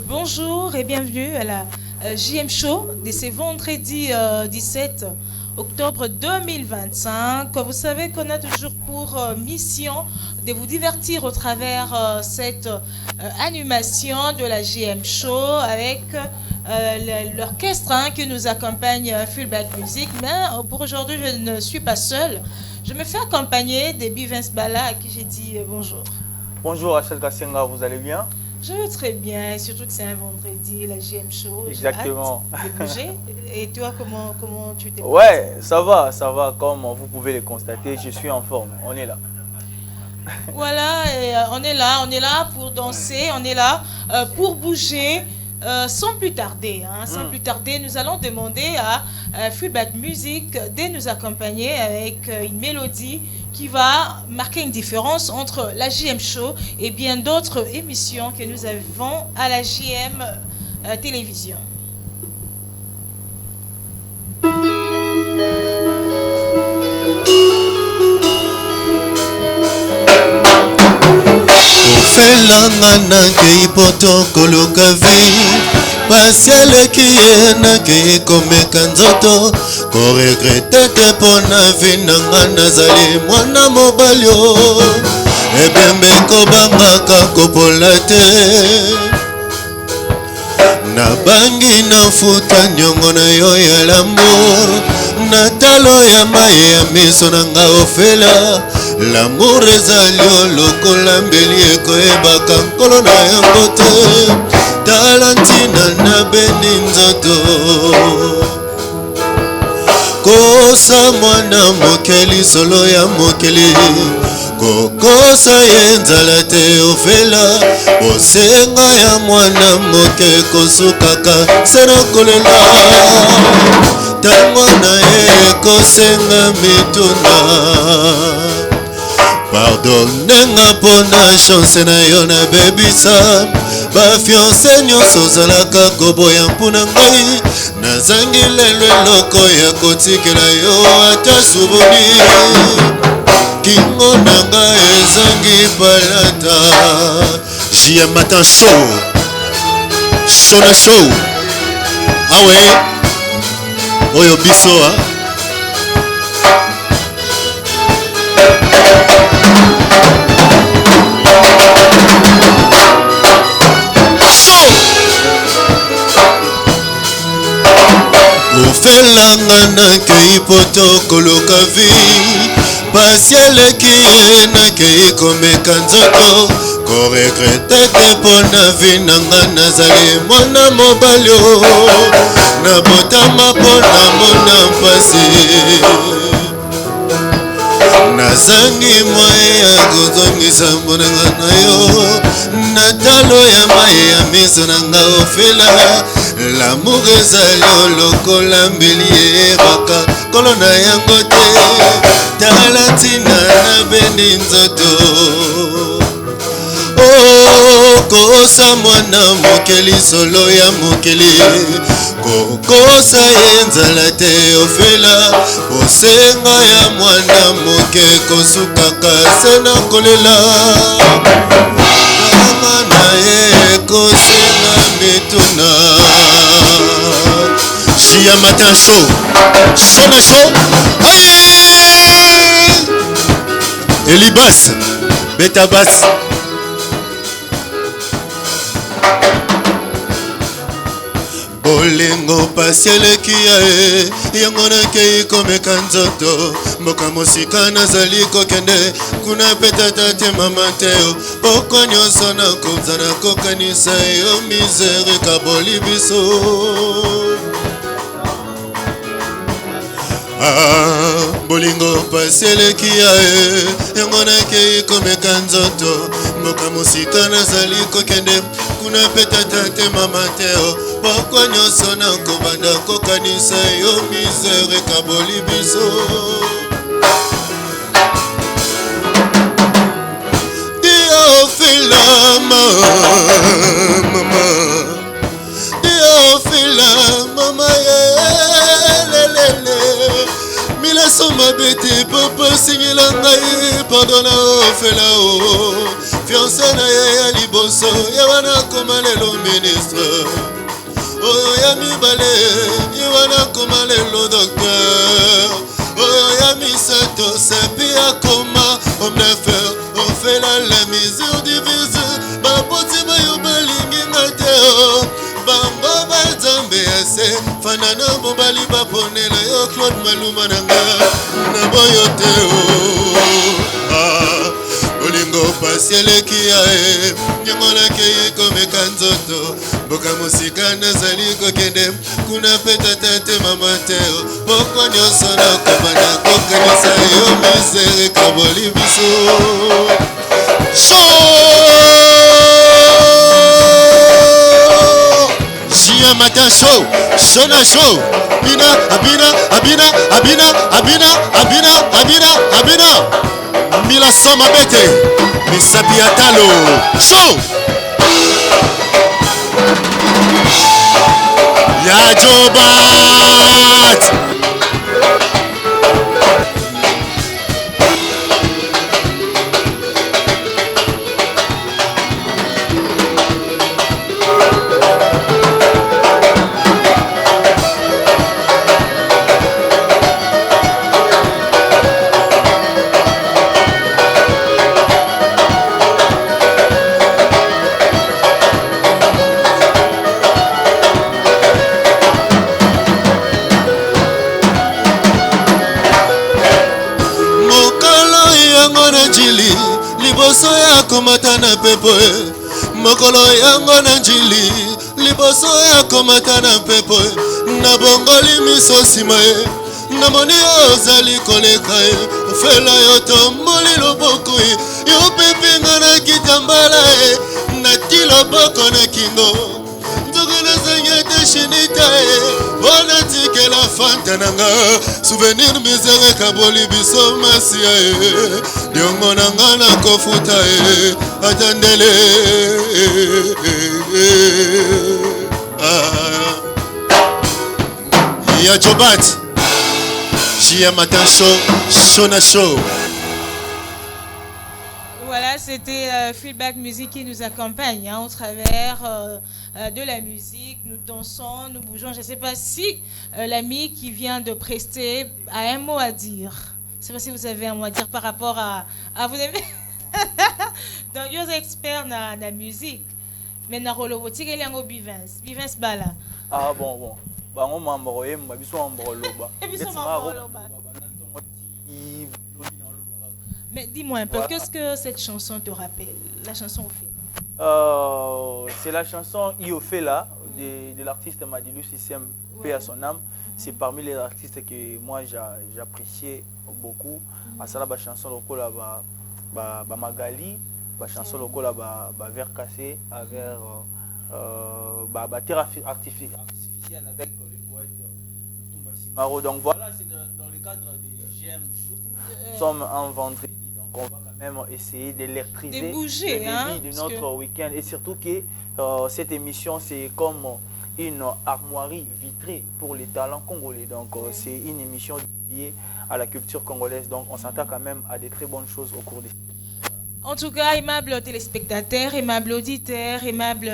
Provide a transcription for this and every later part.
Bonjour et bienvenue à la JM Show de ce vendredi 17 octobre 2025. Vous savez qu'on a toujours pour mission de vous divertir au travers cette animation de la JM Show avec l'orchestre qui nous accompagne, Fullback Music. Mais pour aujourd'hui, je ne suis pas seule. Je me fais accompagner de Bivens Bala à qui j'ai dit bonjour. Bonjour Rachel Kassenga, vous allez bien? Je vais très bien, surtout que c'est un vendredi, la JM Show. Exactement. J'ai hâte de bouger. Et toi, comment tu t'es? Ouais, ça va. Comme vous pouvez le constater, je suis en forme. On est là. Voilà, et, on est là pour danser, on est là pour bouger. Sans plus tarder, nous allons demander à Fullback Music de nous accompagner avec une mélodie qui va marquer une différence entre la JM Show et bien d'autres émissions que nous avons à la JM Télévision. Ofelanga na kei poto koluka vi pasiale kie na kei komeka nzoto koregrete te pona vi nanga nazali mwana mobali o ebembe kobangaka kopola te nabangi nafuta nyongo na yo ya lamour na talo ya mai ya miso nanga ofela l'amour ezali lokola mbeli ekoyebaka nkolo na yango te talantina na beni nzoto kosa mwana mokeli solo ya mokeli kokosa ye nzala te ofela bosenga ya mwana moke kosukaka se na kolela ntango na ye ekosenga mituna pardonnenga mpona chance na yo na bebisa bafiance nyonso ozalaka koboya mpuna ngai nazangi lelo eloko ya kotikela yo ata souvenir kingo na ngai ezangi palata JM Matin Show Shona Show awe oyo biso ofelanga na kei poto koluka vi pasi eleki ye na kei komeka nzoto koregrete te mpona vi nanga nazali mwana mobali o nabotama mpona mona mpasi nazangi mwaye ya kozongisa mbonanga na yo na talo ya mai ya miso nanga ofela l'amour ezali lokola mbeli eyebaka nkolo na yango te tala ntina na beni nzoto kosa mwana mokeli solo ya mokeli kokosa ye nzala te ofela bosenga ya mwana moke kosukaka se na kolela kama na ye ekosenga mituna JM Matin Show Shona Show Elibas Betabas bolingo pasi eleki ya ye yango nakei komeka nzoto mboka mosika nazali kokende kuna petata te mama te pokwa nyonso nakoza nakokanisa yo misere kaboli biso bolingo pasi eleki ya ye yango nakei komeka nzoto mboka mosika nazali kokende kuna petata te mama te pokwa nyonso nakobanda kokanisa yo misere kaboli biso diofila mama diofila mama yelelele mileso mabeti popo singila ngai pardona ofela o fiancé na ye ya liboso ye wana koma lelo ministre oyo ya mibale ye wana koma lelo docteur oyo ya misato sepi akoma homme d'affaires ofela la mesure divise baboti bayo balingi nga te bango banzambe ase fanana mobali baponela yo Claude Maluma nanga na boyo te olingo pasieleki ya nyongolaki yikomeka nzoto mboka mosika nazali kokende kuna pe tata te mama te pokwa nyonso nakobana kokanisa yo misere kaboli biso Jia matin show, Shona show, Abina, Abina, Abina, Abina, Abina, Abina, Abina, Abina, Mila Soma Bete, Misabi Atalo, show, Ya Jobat. Liboso ya komata na pepo mokolo yango na njili liboso ya komata na pepo na bongoli miso nsima na moni ozali koleka fela yo tomboli loboko yo pepinga na kitambala na ti loboko na kingo nzokona zanya te shinita wana tikela fanta nanga souvenir misere kaboli biso masia diongo nanga na kofuta atandele ya Jobat Jia matin show Shona show. Voilà, c'était Feedback Music qui nous accompagne au travers de la musique. Nous dansons, nous bougeons. Je ne sais pas si l'ami qui vient de prester a un mot à dire. Je ne sais pas si vous avez un mot à dire par rapport à vous aimez. Donc, vous êtes expert dans la musique. Mais dans le robotique, il y a un Bivens. Bivens Bala. Ah bon. Bah, on m'a envoyé, ma biso en broloba. Mais dis-moi un peu, voilà. Qu'est-ce que cette chanson te rappelle? La chanson Ophéla. C'est la chanson Iofela de l'artiste Madilu System, paix à son âme. C'est parmi les artistes que moi j'appréciais beaucoup. À ça, la chanson lokola Magali, la chanson lokola Vert cassé, avec terre artificielle avec le poète Tumba Simaro. Donc voilà, c'est dans le cadre des GM Show. Nous sommes en vendredi. On va quand même essayer d'électriser le début de notre week-end. Et surtout que cette émission, c'est comme une armoirie vitrée pour les talents congolais. Donc c'est une émission liée à la culture congolaise. Donc on s'attend quand même à des très bonnes choses au cours des... En tout cas, aimables téléspectateurs, aimables auditeurs, aimables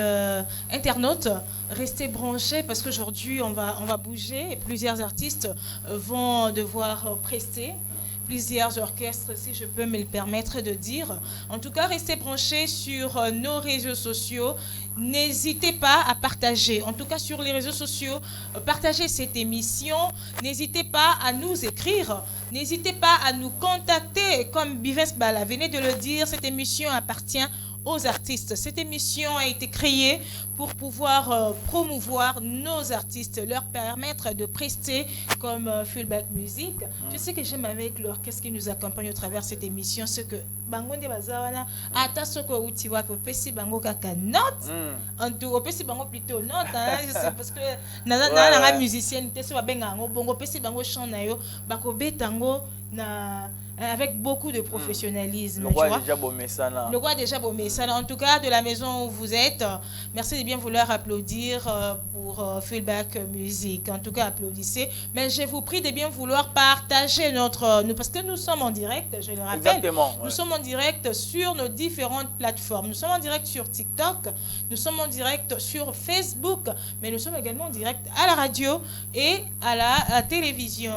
internautes, restez branchés parce qu'aujourd'hui, on va bouger et plusieurs artistes vont devoir prester. Plusieurs orchestres, si je peux me le permettre de dire. En tout cas, restez branchés sur nos réseaux sociaux. N'hésitez pas à partager. En tout cas, sur les réseaux sociaux, partagez cette émission. N'hésitez pas à nous écrire. N'hésitez pas à nous contacter. Comme Bivens Bala venait de le dire, cette émission appartient aux artistes. Cette émission a été créée pour pouvoir promouvoir nos artistes, leur permettre de prester comme Feedback Music. Je sais que j'aime avec l'orchestre qui nous accompagne au travers de cette émission ce que bango de bazawana ata soko utiwa ko pesi bango kaka note en tout pesi bango plutôt note parce que na musicienne te so benga ngo bongo pesi bango chant na yo bako betango na avec beaucoup de professionnalisme. Le roi est déjà beau Messana. Le roi est déjà beau Messana. En tout cas, de la maison où vous êtes, merci de bien vouloir applaudir pour Feedback Music. En tout cas, applaudissez. Mais je vous prie de bien vouloir partager parce que nous sommes en direct, je le rappelle. Exactement. Nous sommes en direct sur nos différentes plateformes. Nous sommes en direct sur TikTok, nous sommes en direct sur Facebook, mais nous sommes également en direct à la radio et à la télévision.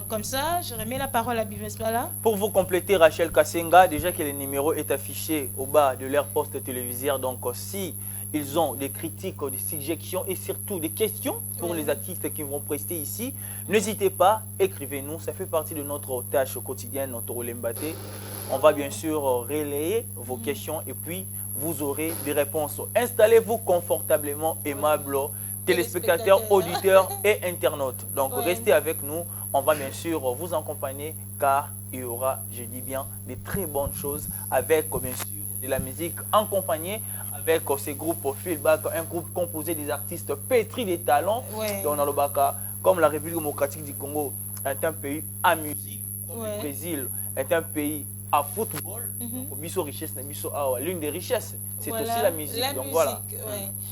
Comme ça, je remets la parole à Bivespala. Pour vous compléter, Rachel Kassenga, déjà que le numéro est affiché au bas de leur poste téléviseur, donc si ils ont des critiques, des suggestions et surtout des questions pour les artistes qui vont prester ici, n'hésitez pas, écrivez-nous, ça fait partie de notre tâche quotidienne, notre Rolembaté. On va bien sûr relayer vos questions et puis vous aurez des réponses. Installez-vous confortablement, aimables téléspectateurs, auditeurs et internautes. Donc restez avec nous, on va bien sûr vous accompagner car il y aura, je dis bien, des très bonnes choses avec bien sûr de la musique accompagnée avec ces groupes Feedback, un groupe composé des artistes pétris des talents. Dans le Baka, comme la République démocratique du Congo est un pays à musique, le Brésil est un pays à football, l'une des richesses, c'est aussi la musique. Donc voilà.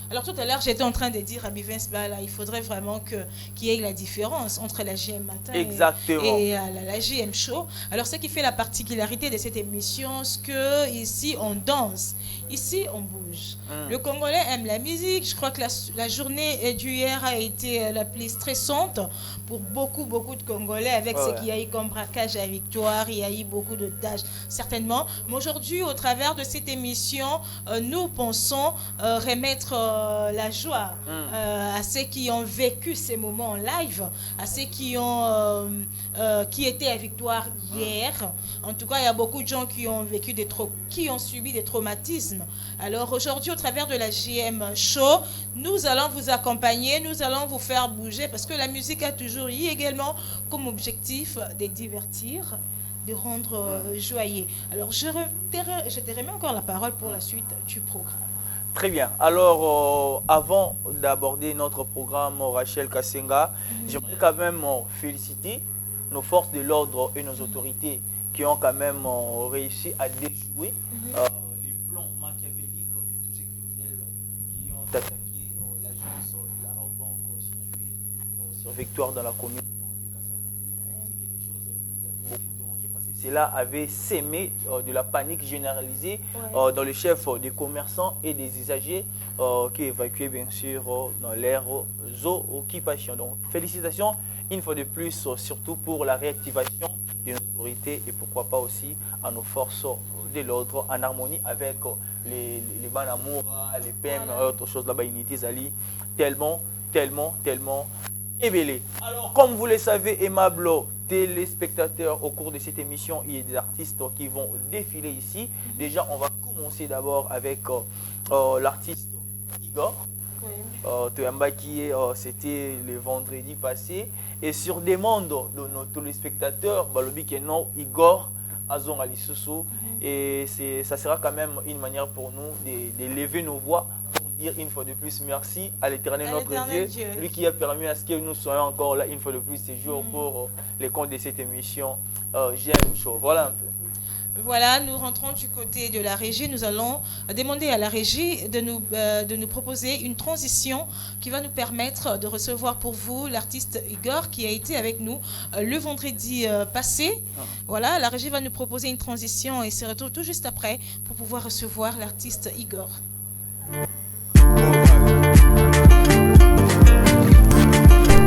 Alors tout à l'heure, j'étais en train de dire à Bivens, il faudrait vraiment qu'il y ait la différence entre la GM Matin et la GM Show. Alors ce qui fait la particularité de cette émission, c'est que ici on danse, ici on bouge. Le Congolais aime la musique. Je crois que la journée d'hier a été la plus stressante pour beaucoup de Congolais avec ce qu'il y a eu comme braquage à Victoire, il y a eu beaucoup de tâches. Certainement. Mais aujourd'hui, au travers de cette émission, nous pensons remettre la joie à ceux qui ont vécu ces moments en live, à ceux qui étaient à Victoire hier. En tout cas, il y a beaucoup de gens qui ont vécu qui ont subi des traumatismes. Alors aujourd'hui, au travers de la GM Show, nous allons vous accompagner, nous allons vous faire bouger parce que la musique a toujours eu également comme objectif de divertir, de rendre joyeux. Alors, je te remets encore la parole pour la suite du programme. Très bien. Alors, avant d'aborder notre programme, Rachel Kassenga, j'aimerais quand même féliciter nos forces de l'ordre et nos autorités qui ont quand même réussi à déjouer les plans machiavéliques de tous ces criminels qui ont attaqué l'agence de la banque située sur Victoire dans la commune. Cela avait sémé de la panique généralisée dans les chefs des commerçants et des usagers qui évacuaient bien sûr dans l'air occupation. Donc félicitations une fois de plus, surtout pour la réactivation de nos autorités et pourquoi pas aussi à nos forces de l'ordre en harmonie avec les Banamoura, les PM et autres choses là-bas, Zali, tellement ébellé. Alors, comme vous le savez, aimables téléspectateurs, au cours de cette émission, il y a des artistes qui vont défiler ici. Déjà, on va commencer d'abord avec l'artiste Igor. C'était le vendredi passé. Et sur demande de nos téléspectateurs, Igor Azon Alisusu. Et ça sera quand même une manière pour nous de lever nos voix. Dire une fois de plus merci à l'Éternel notre Dieu, lui qui a permis à ce que nous soyons encore là une fois de plus ces jours pour les comptes de cette émission GM Show. Voilà un peu. Voilà, nous rentrons du côté de la régie. Nous allons demander à la régie de nous proposer une transition qui va nous permettre de recevoir pour vous l'artiste Igor qui a été avec nous le vendredi passé. Voilà, la régie va nous proposer une transition et se retrouve tout juste après pour pouvoir recevoir l'artiste Igor.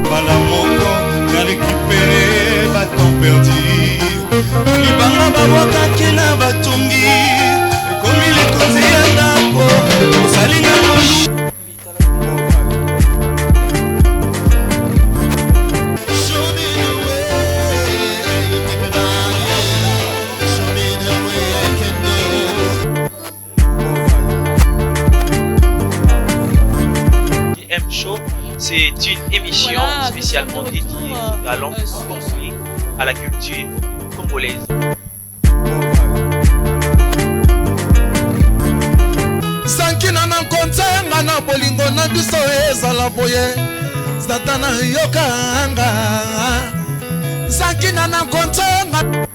Bala moko na récupérer baton perdu libanga babwakaki na batungi ekomi likonzi ya ndako osalinga molu GM Show, c'est une émission spécialement dédiée à l'enfant construit à la culture congolaise. sankina na kontenga na bolingo na biso ezala boye satana yokanga sankina na kontenga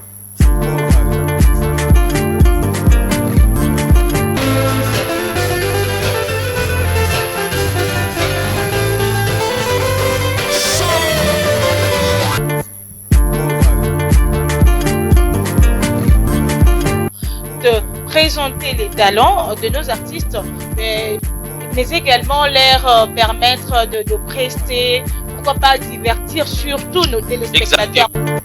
présenter les talents de nos artistes, mais également leur permettre de prester, pourquoi pas divertir surtout nos téléspectateurs. Exactement.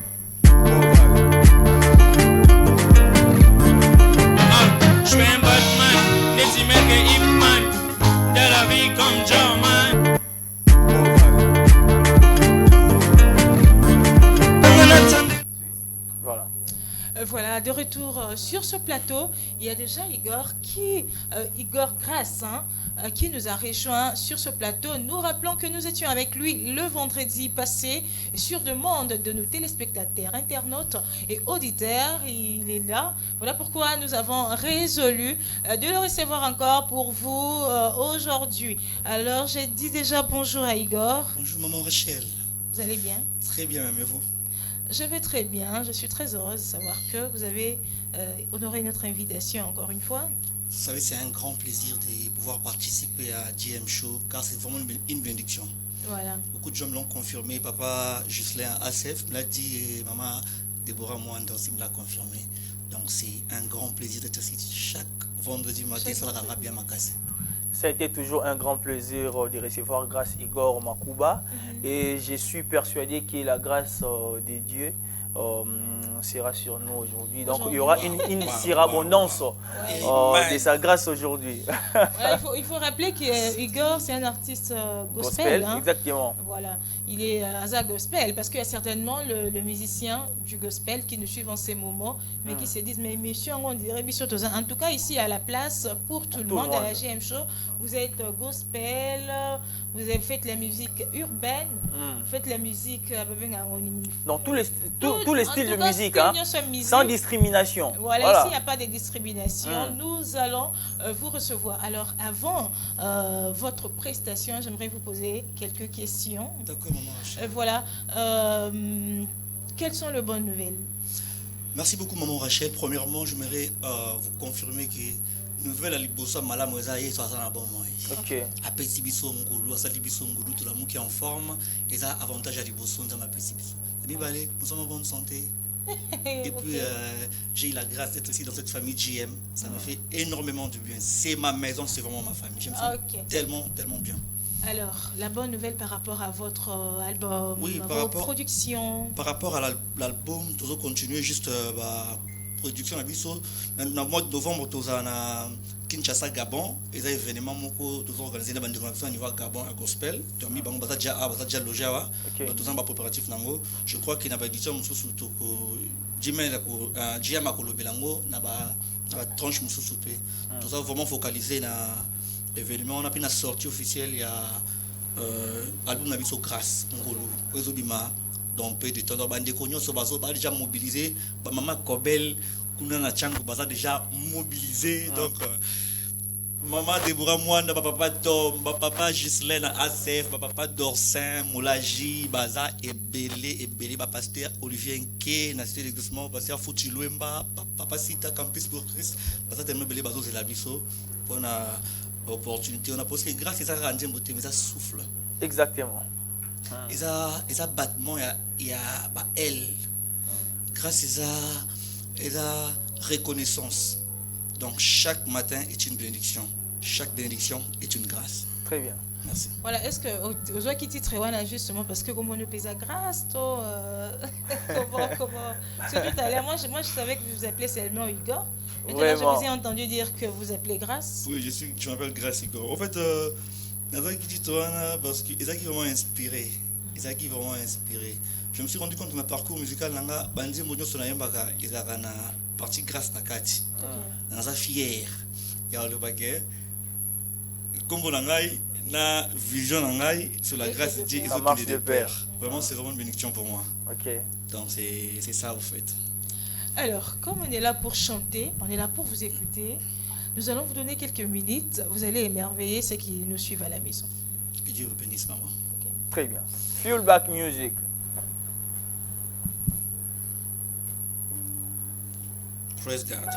Je suis un Batman, les mecs et Hitman, de la vie comme German. Voilà. Voilà, de retour sur ce plateau, il y a déjà Igor Grasse, qui nous a rejoint sur ce plateau. Nous rappelons que nous étions avec lui le vendredi passé sur demande de nos téléspectateurs, internautes et auditeurs. Il est là. Voilà pourquoi nous avons résolu de le recevoir encore pour vous aujourd'hui. Alors, j'ai dit déjà bonjour à Igor. Bonjour maman Rachel. Vous allez bien? Très bien, même et vous? Je vais très bien. Je suis très heureuse de savoir que vous avez honoré notre invitation encore une fois. Vous savez, c'est un grand plaisir de pouvoir participer à GM Show car c'est vraiment une bénédiction. Voilà. Beaucoup de gens me l'ont confirmé. Papa Ghislain ASF me l'a dit et maman Déborah Mwanda aussi me l'a confirmé. Donc c'est un grand plaisir d'être ici chaque vendredi matin. Ça va bien ma casse. Ça a été toujours un grand plaisir de recevoir grâce Igor Makuba et je suis persuadé que la grâce de Dieu sera sur nous aujourd'hui. Donc il y aura une surabondance de sa grâce aujourd'hui. Voilà, il faut rappeler que Igor c'est un artiste gospel. Exactement. Voilà, il est Asa gospel parce qu'il y a certainement le musicien du gospel qui nous suit en ces moments, mais qui se disent mais monsieur on dirait en tout cas ici à la place pour tout le monde à la GM Show. Vous êtes gospel, vous avez fait la musique urbaine, vous faites la musique dans tous les styles de musique, musique, sans discrimination. Voilà, ici il n'y a pas de discrimination. Nous allons vous recevoir. Alors avant votre prestation, j'aimerais vous poser quelques questions. D'accord, maman. Voilà. Quelles sont les bonnes nouvelles? Merci beaucoup maman Rachel. Premièrement, j'aimerais vous confirmer que nouvelle à Liboso Malamosa et soit un bon mois. Ok. Après Sibiso Ngolo, à Salibiso Ngolo, tout l'amour qui est en forme, et ça avantage à Liboso dans ma Sibiso. Nous sommes en bonne santé. Et puis j'ai eu la grâce d'être ici dans cette famille GM. Ça me fait énormément de bien. C'est ma maison, c'est vraiment ma famille. J'aime ça tellement, tellement bien. Alors, la bonne nouvelle par rapport à votre album, vos productions. Par rapport à l'album, nous allons continuer juste production dans le mois de novembre, nous avons Kinshasa Gabon, et ça événement nous avons organisé une déclaration au niveau Gabon à Gospel. Nous avons déjà logé là. Nous avons un coopératif. Je crois qu'il y a une édition surtout GM Akolobelango, na tranche mususupe. Nous avons vraiment focalisé na événement. On a une sortie officielle il y a album Nabiso Grâce Ngolo Ezobima. Donc peu de temps dans bande konyo so bazo ba déjà mobilisé, maman Kobel kuna na chango baza déjà mobilisé. Donc maman Déborah Mwanda, papa Tom, papa Ghislain ACF, papa Dorsin, Moulaji, baza ebele ba pasteur Olivier Nke na cité d'exaucement, pasteur Fouti Luemba, papa Sita Campus pour Christ, baza tellement belé bazo la biso pour na opportunité. On a posé grâce à ça rendre beauté mais ça souffle. Exactement. Et ça battement il y a elle grâce à ça reconnaissance. Donc chaque matin est une bénédiction, chaque bénédiction est une grâce. Très bien. Merci. Voilà, est-ce que aux autres qui titrent justement parce que comme on ne pèse à grâce, comment c'est tout à l'heure. Moi je savais que vous vous appelez seulement Igor. Mais je vous ai entendu dire que vous appelez Grâce. Oui, je m'appelle Grâce Igor. En fait parce qu'ils ont vraiment inspiré. Je me suis rendu compte que mon parcours musical nanga bandi monyo sona yembaka izaka na partie grâce na kati. Nanga fier. Ya le baguette. Comme nangai na vision nangai sur la grâce de Dieu ils ont tous les pères. Vraiment c'est vraiment une bénédiction pour moi. OK. Donc c'est ça au fait. Alors, comme on est là pour chanter, on est là pour vous écouter. Nous allons vous donner quelques minutes. Vous allez émerveiller ceux qui nous suivent à la maison. Que Dieu vous bénisse, maman. Okay. Très bien. Fuel back music. Praise God.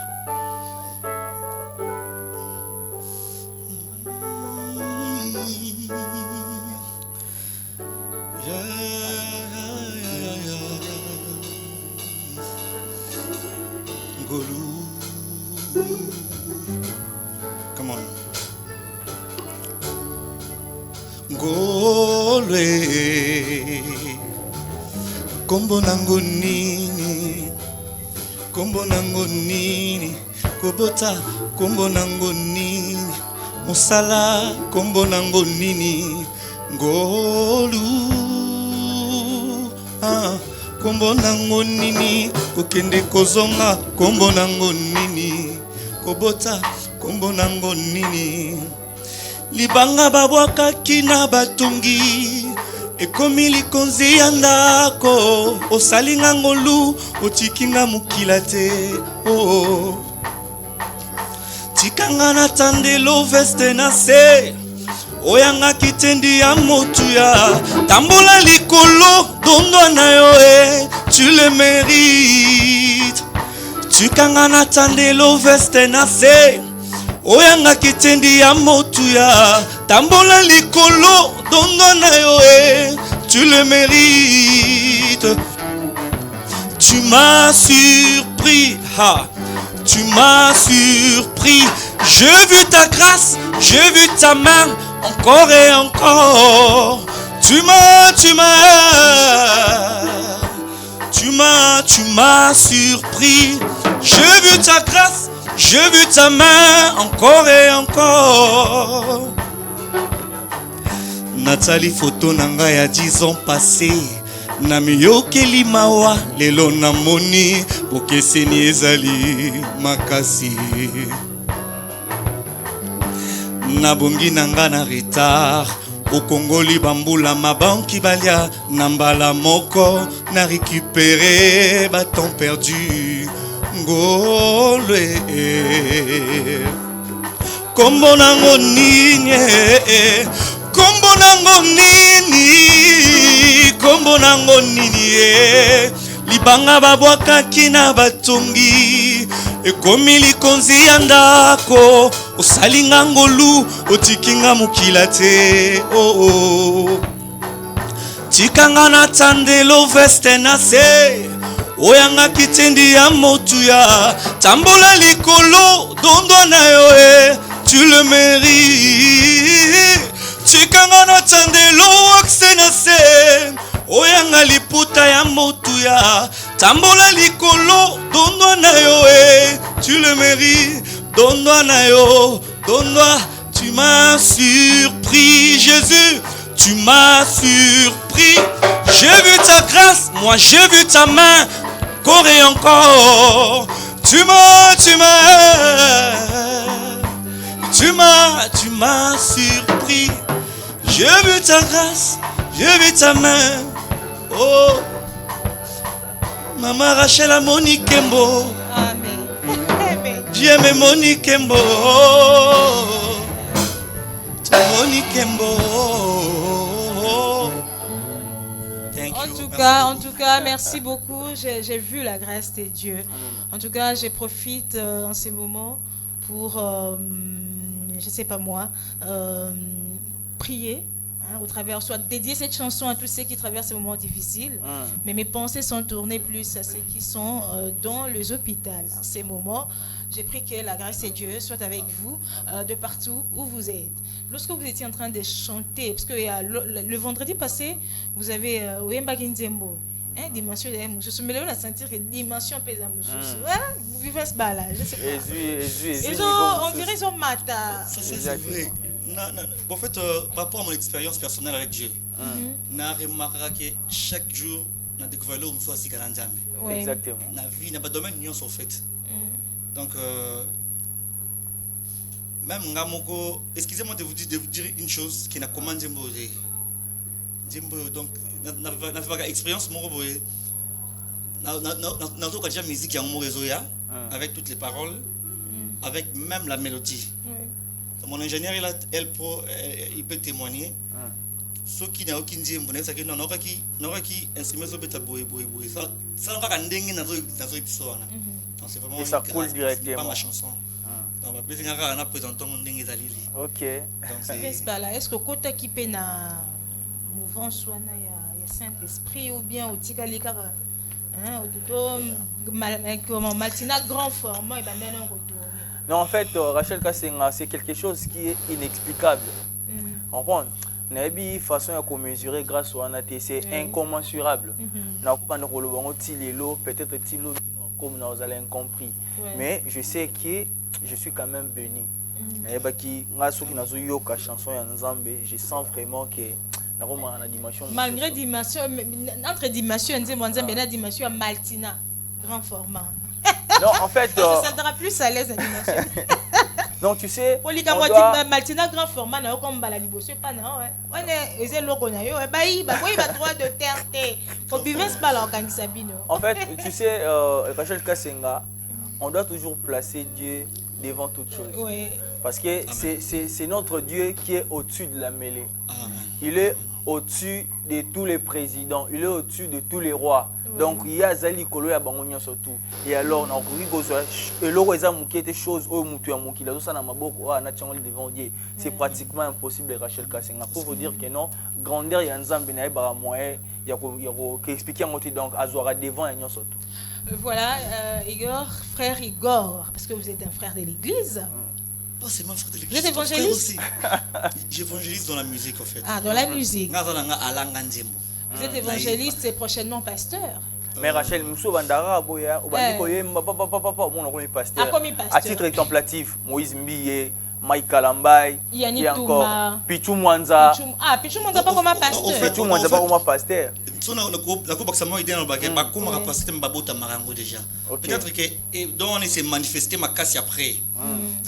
Golou. ngolwe kombo nango nini kombo nango nini kobota kombo nango nini mosala kombo nango nini ngolu kombo nango nini kokende kozonga kombo nango nini kobota kombo nango nini libanga babwakaki na batongi ekomi likonzi ya ndako osalinga ngolu otikinga mokila te tikanga na tandelo veste na se oyanga kitendi ya motuya tambola likolo dondo na yo tu le mérites tikanga na tandelo veste na se oyanga kitendi ya motuya tambola likolo dondo na yo tu le mérites. Tu m'as surpris, tu m'as surpris. J'ai vu ta grâce, j'ai vu ta main, encore et encore. Tu m'as surpris. J'ai vu ta grâce, j'ai vu ta main, encore et encore. Nathalie photo nanga ya 10 ans passés. Namiyokeli mawa lelo namoni bokeseni ezali makasi. Nabongi nanga na retard okongoli bambula mabanki balia nambala moko na récupérer baton perdu ngolwe kombo nango nini kombo nango nini kombo nango nini libanga babwakaki na batongi ekomi likonzi ya ndako osalinga ngolu otikinga mokila te tikanga na tandelo veste na se oyanga kitendi ya motuya tambola likolo dondo na yo tu le mérites. Tikanga na tandelo akse na se oyanga liputa ya motuya tambola likolo dondo na yo tu le mérites. Donne-moi nayo, donne-moi, tu m'as surpris, Jésus, tu m'as surpris. J'ai vu ta grâce, moi j'ai vu ta main, encore et encore. Tu m'as surpris. J'ai vu ta grâce, j'ai vu ta main. Oh, Maman Rachel a Monique Kembo. Amen. Dieu me Monique Mbo, Monique Mbo. En tout cas, merci beaucoup. J'ai vu la grâce de Dieu. En tout cas, je profite en ces moments pour, je sais pas moi, prier. Au travers, soit dédier cette chanson à tous ceux qui traversent ces moments difficiles, mais mes pensées sont tournées plus à ceux qui sont dans les hôpitaux. En ces moments, j'ai pris que la grâce de Dieu soit avec vous de partout où vous êtes. Lorsque vous étiez en train de chanter, parce que le vendredi passé, vous avez Wemba Ginzembo, dimension de Moussou, mais là on a senti que dimension pèse à Moussou. Vous vivez ce bas là, je sais pas. On dirait qu'ils ont mata. Ça c'est vrai. En fait, par rapport à mon expérience personnelle avec Dieu, j'ai remarqué que chaque jour, on a découvert l'homme soit si grand. Exactement. Dans la vie, dans le domaine de en fait. Donc, même Ngamoko, excusez-moi de vous dire une chose qui n'a commandé Djembo. Donc, dans la expérience, dans déjà musique qui a mon réseau, avec toutes les paroles, avec même la mélodie. Mon ingénieur, il peut témoigner. Ceux qui n'ont aucun Djembo, c'est que non, qui instrument au bêta boé. Ça n'a pas d'engue dans le épisode. C'est vraiment ça coule directement. Pas ma chanson. Donc, on a présenté mon dingue d'Alili. Ok. Est-ce que quand tu as na mouvement soit na ya Saint-Esprit ou bien au Tigalika, au Maltina grand format et ben non retour. Non, en fait, Rachel Kassenga, c'est quelque chose qui est inexplicable. nayebi façon ya ko mesurer grâce au ANAT, c'est incommensurable. Na ko na ko lo bango tilelo peut-être tilo comme nous allons incompris. Mais je sais que je suis quand même béni. Chanson je sens vraiment que malgré dimension entre dimension dimension Maltina grand format. Non, en fait ça sera plus à l'aise à dimension. Non, tu sais, on Maltina grand format na comme bala liboso pas non on est logo na yo ba droit de terre faut vivre pas la Sabino. En fait, tu sais Rachel Kassenga, on doit toujours placer Dieu devant toute chose. Oui. Parce que c'est notre Dieu qui est au-dessus de la mêlée. Il est au-dessus de tous les présidents, il est au-dessus de tous les rois. Donc il y a Zali Kolo ya bangonyo surtout. Et alors on c'est pratiquement impossible de Rachel Kassenga. Pour vous dire que non, grandeur ya Nzambe na ba moyen ya ko expliquer donc azora devant yanyo surtout. Voilà, Igor, frère Igor, parce que vous êtes un frère de l'église. Pas seulement frère de l'église. Vous êtes évangéliste? J'évangélise dans la musique en fait. Ah, dans la musique. Vous êtes évangéliste et prochainement pasteur. Mais Rachel, Mousso Bandara, Boya, pasteur. À titre contemplatif, Moïse Mbiye, Mike Kalambay, Yannick Touma, Pichou Mwanza. Ah, Pichou Mwanza pas comme pasteur. Pichou Mwanza pas comme pasteur. Peut-être que on s'est manifesté ma casse après.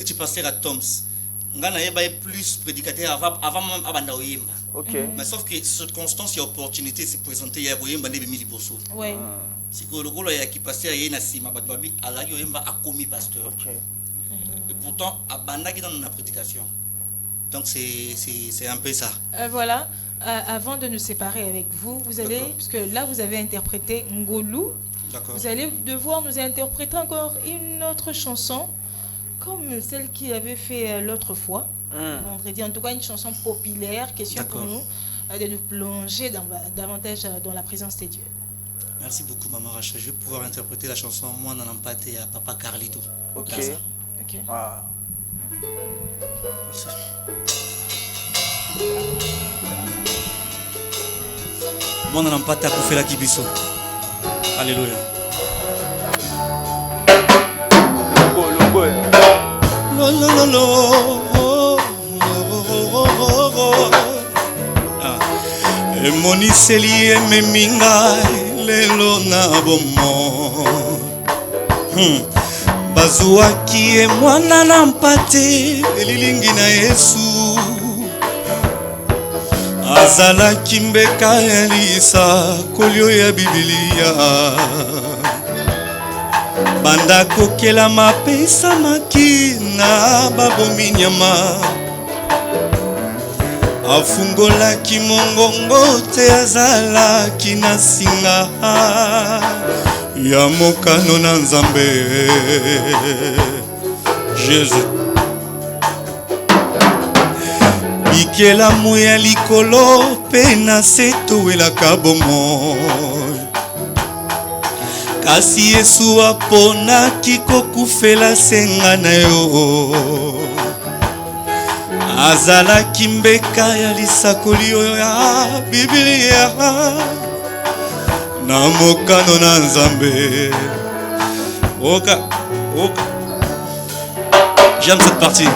Tu pasteur à Toms. Ngana yeba plus prédicateur avant même abanda oyemba. Mais sauf que circonstances et opportunités se présentaient ya oyemba ne bemi liboso. Ouais. Siko lokolo ya ki pasteur ye na sima bat babi ala oyemba a commis pasteur. Et pourtant abanda qui dans la prédication. Donc c'est un peu ça. Voilà. Avant de nous séparer avec vous, vous allez, parce que là vous avez interprété Ngolou, vous allez devoir nous interpréter encore une autre chanson, comme celle qui avait fait l'autre fois, vendredi, en tout cas une chanson populaire, question pour nous, de nous plonger davantage dans la présence de Dieu. Merci beaucoup Maman Rachel, je vais pouvoir interpréter la chanson Moi n'en pas à Papa Carlito. Ok. Ah. Moi n'en pas à faire la kibiso. Alléluia. Emoniseli ememinga lelo na bomo. Bazuaki e mwana na mpate elilingi na Yesu. Azalaki mbeka ya lisa kolio ya Biblia. Banda kokela mapesa makina babomi nyama. Afungolaki mongongo te azalaki na singa ya mokano na Nzambe. Jésus bikela moya likolo pe na seto elaka bomo. Kasi Yesu aponaki kokufela senga na yo. Azalaki mbeka ya lisakoli oyo ya Biblia na mokano na Nzambe. Oka. J'aime cette partie.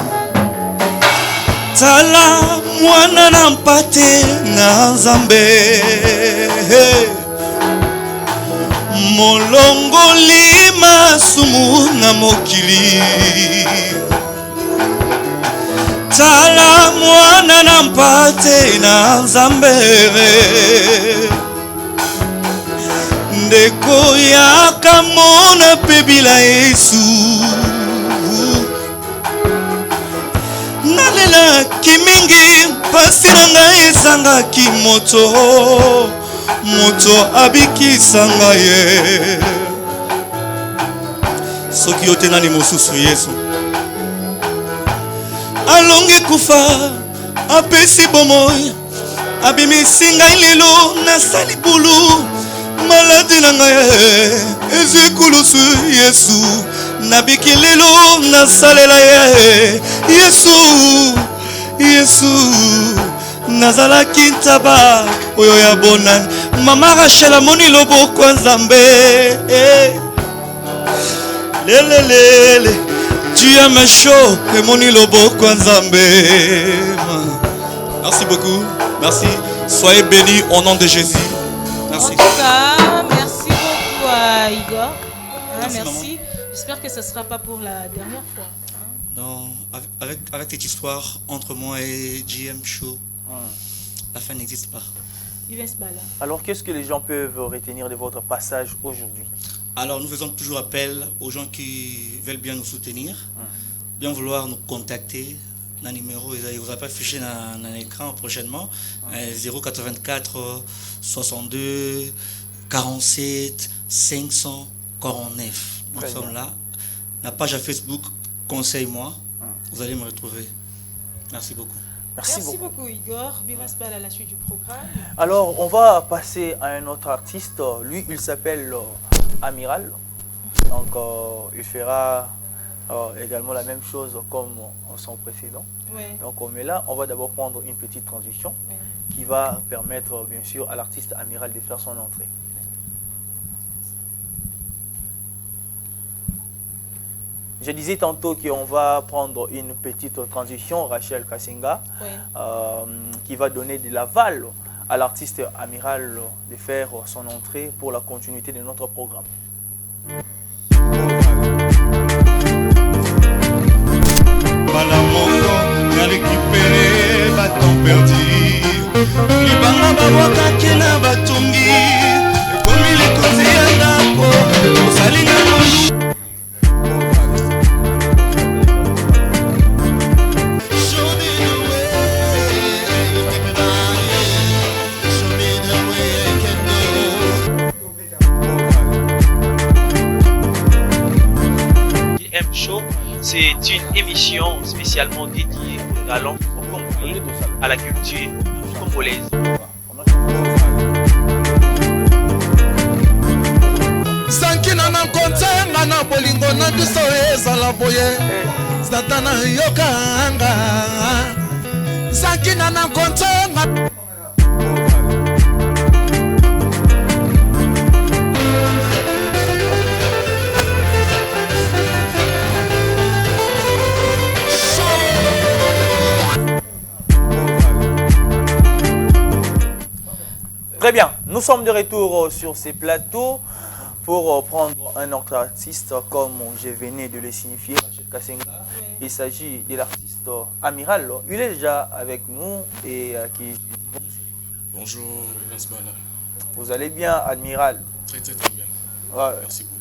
Tala mwana na mpate na Nzambe. Molongoli masumu na mokili. Tala mwana na mpate na Nzambe. Ndeko ya kamona pebila Yesu. Nalela kimingi pasi na ngai ezangaki moto abikisanga ye. Soki yote nani mosusu Yesu alongi kufa apesi bomoi abimisi ngai lelo nasali bulu maladi na ngai ezekulusu Yesu nabiki lelo nasalela ye Yesu nazalaki ntaba oyo ya bonani mama Rachel amoni loboko ya Nzambe lelelele tu aimes chaud emoni loboko ya Nzambe. Merci beaucoup, merci, soyez bénis au nom de Jésus. Merci. En tout cas, merci beaucoup à Igor. Merci. J'espère que ce ne sera pas pour la dernière fois. Non, avec cette histoire entre moi et JM Show, la fin n'existe pas. Alors, qu'est-ce que les gens peuvent retenir de votre passage aujourd'hui? Alors, nous faisons toujours appel aux gens qui veulent bien nous soutenir, bien vouloir nous contacter. Le numéro, vous a pas affiché dans l'écran prochainement. 084 62 47 549. Nous sommes là. La page à Facebook, conseille-moi. Vous allez me retrouver. Merci beaucoup. Merci beaucoup Igor. Bivasbal à la suite du programme. Alors, on va passer à un autre artiste. Lui, il s'appelle Amiral. Donc, il fera également la même chose comme son précédent. Ouais. Donc, mais là, on va d'abord prendre une petite transition qui va permettre, bien sûr, à l'artiste Amiral de faire son entrée. Je disais tantôt qu'on va prendre une petite transition, Rachel Kassenga, qui va donner de l'aval à l'artiste Amiral de faire son entrée pour la continuité de notre programme. C'est une émission spécialement dédiée aux talents congolais, à la culture congolaise. Sankina na kontenga na bolingo na biso ezala boye Satana yokanga Sankina na kontenga. Très bien, nous sommes de retour sur ces plateaux pour prendre un autre artiste comme je venais de le signifier, Rachel Kassenga. Il s'agit de l'artiste Amiral. Il est déjà avec nous et qui... Bonjour, Vincent Bala. Vous allez bien, Amiral? Très bien. Ouais. Merci beaucoup.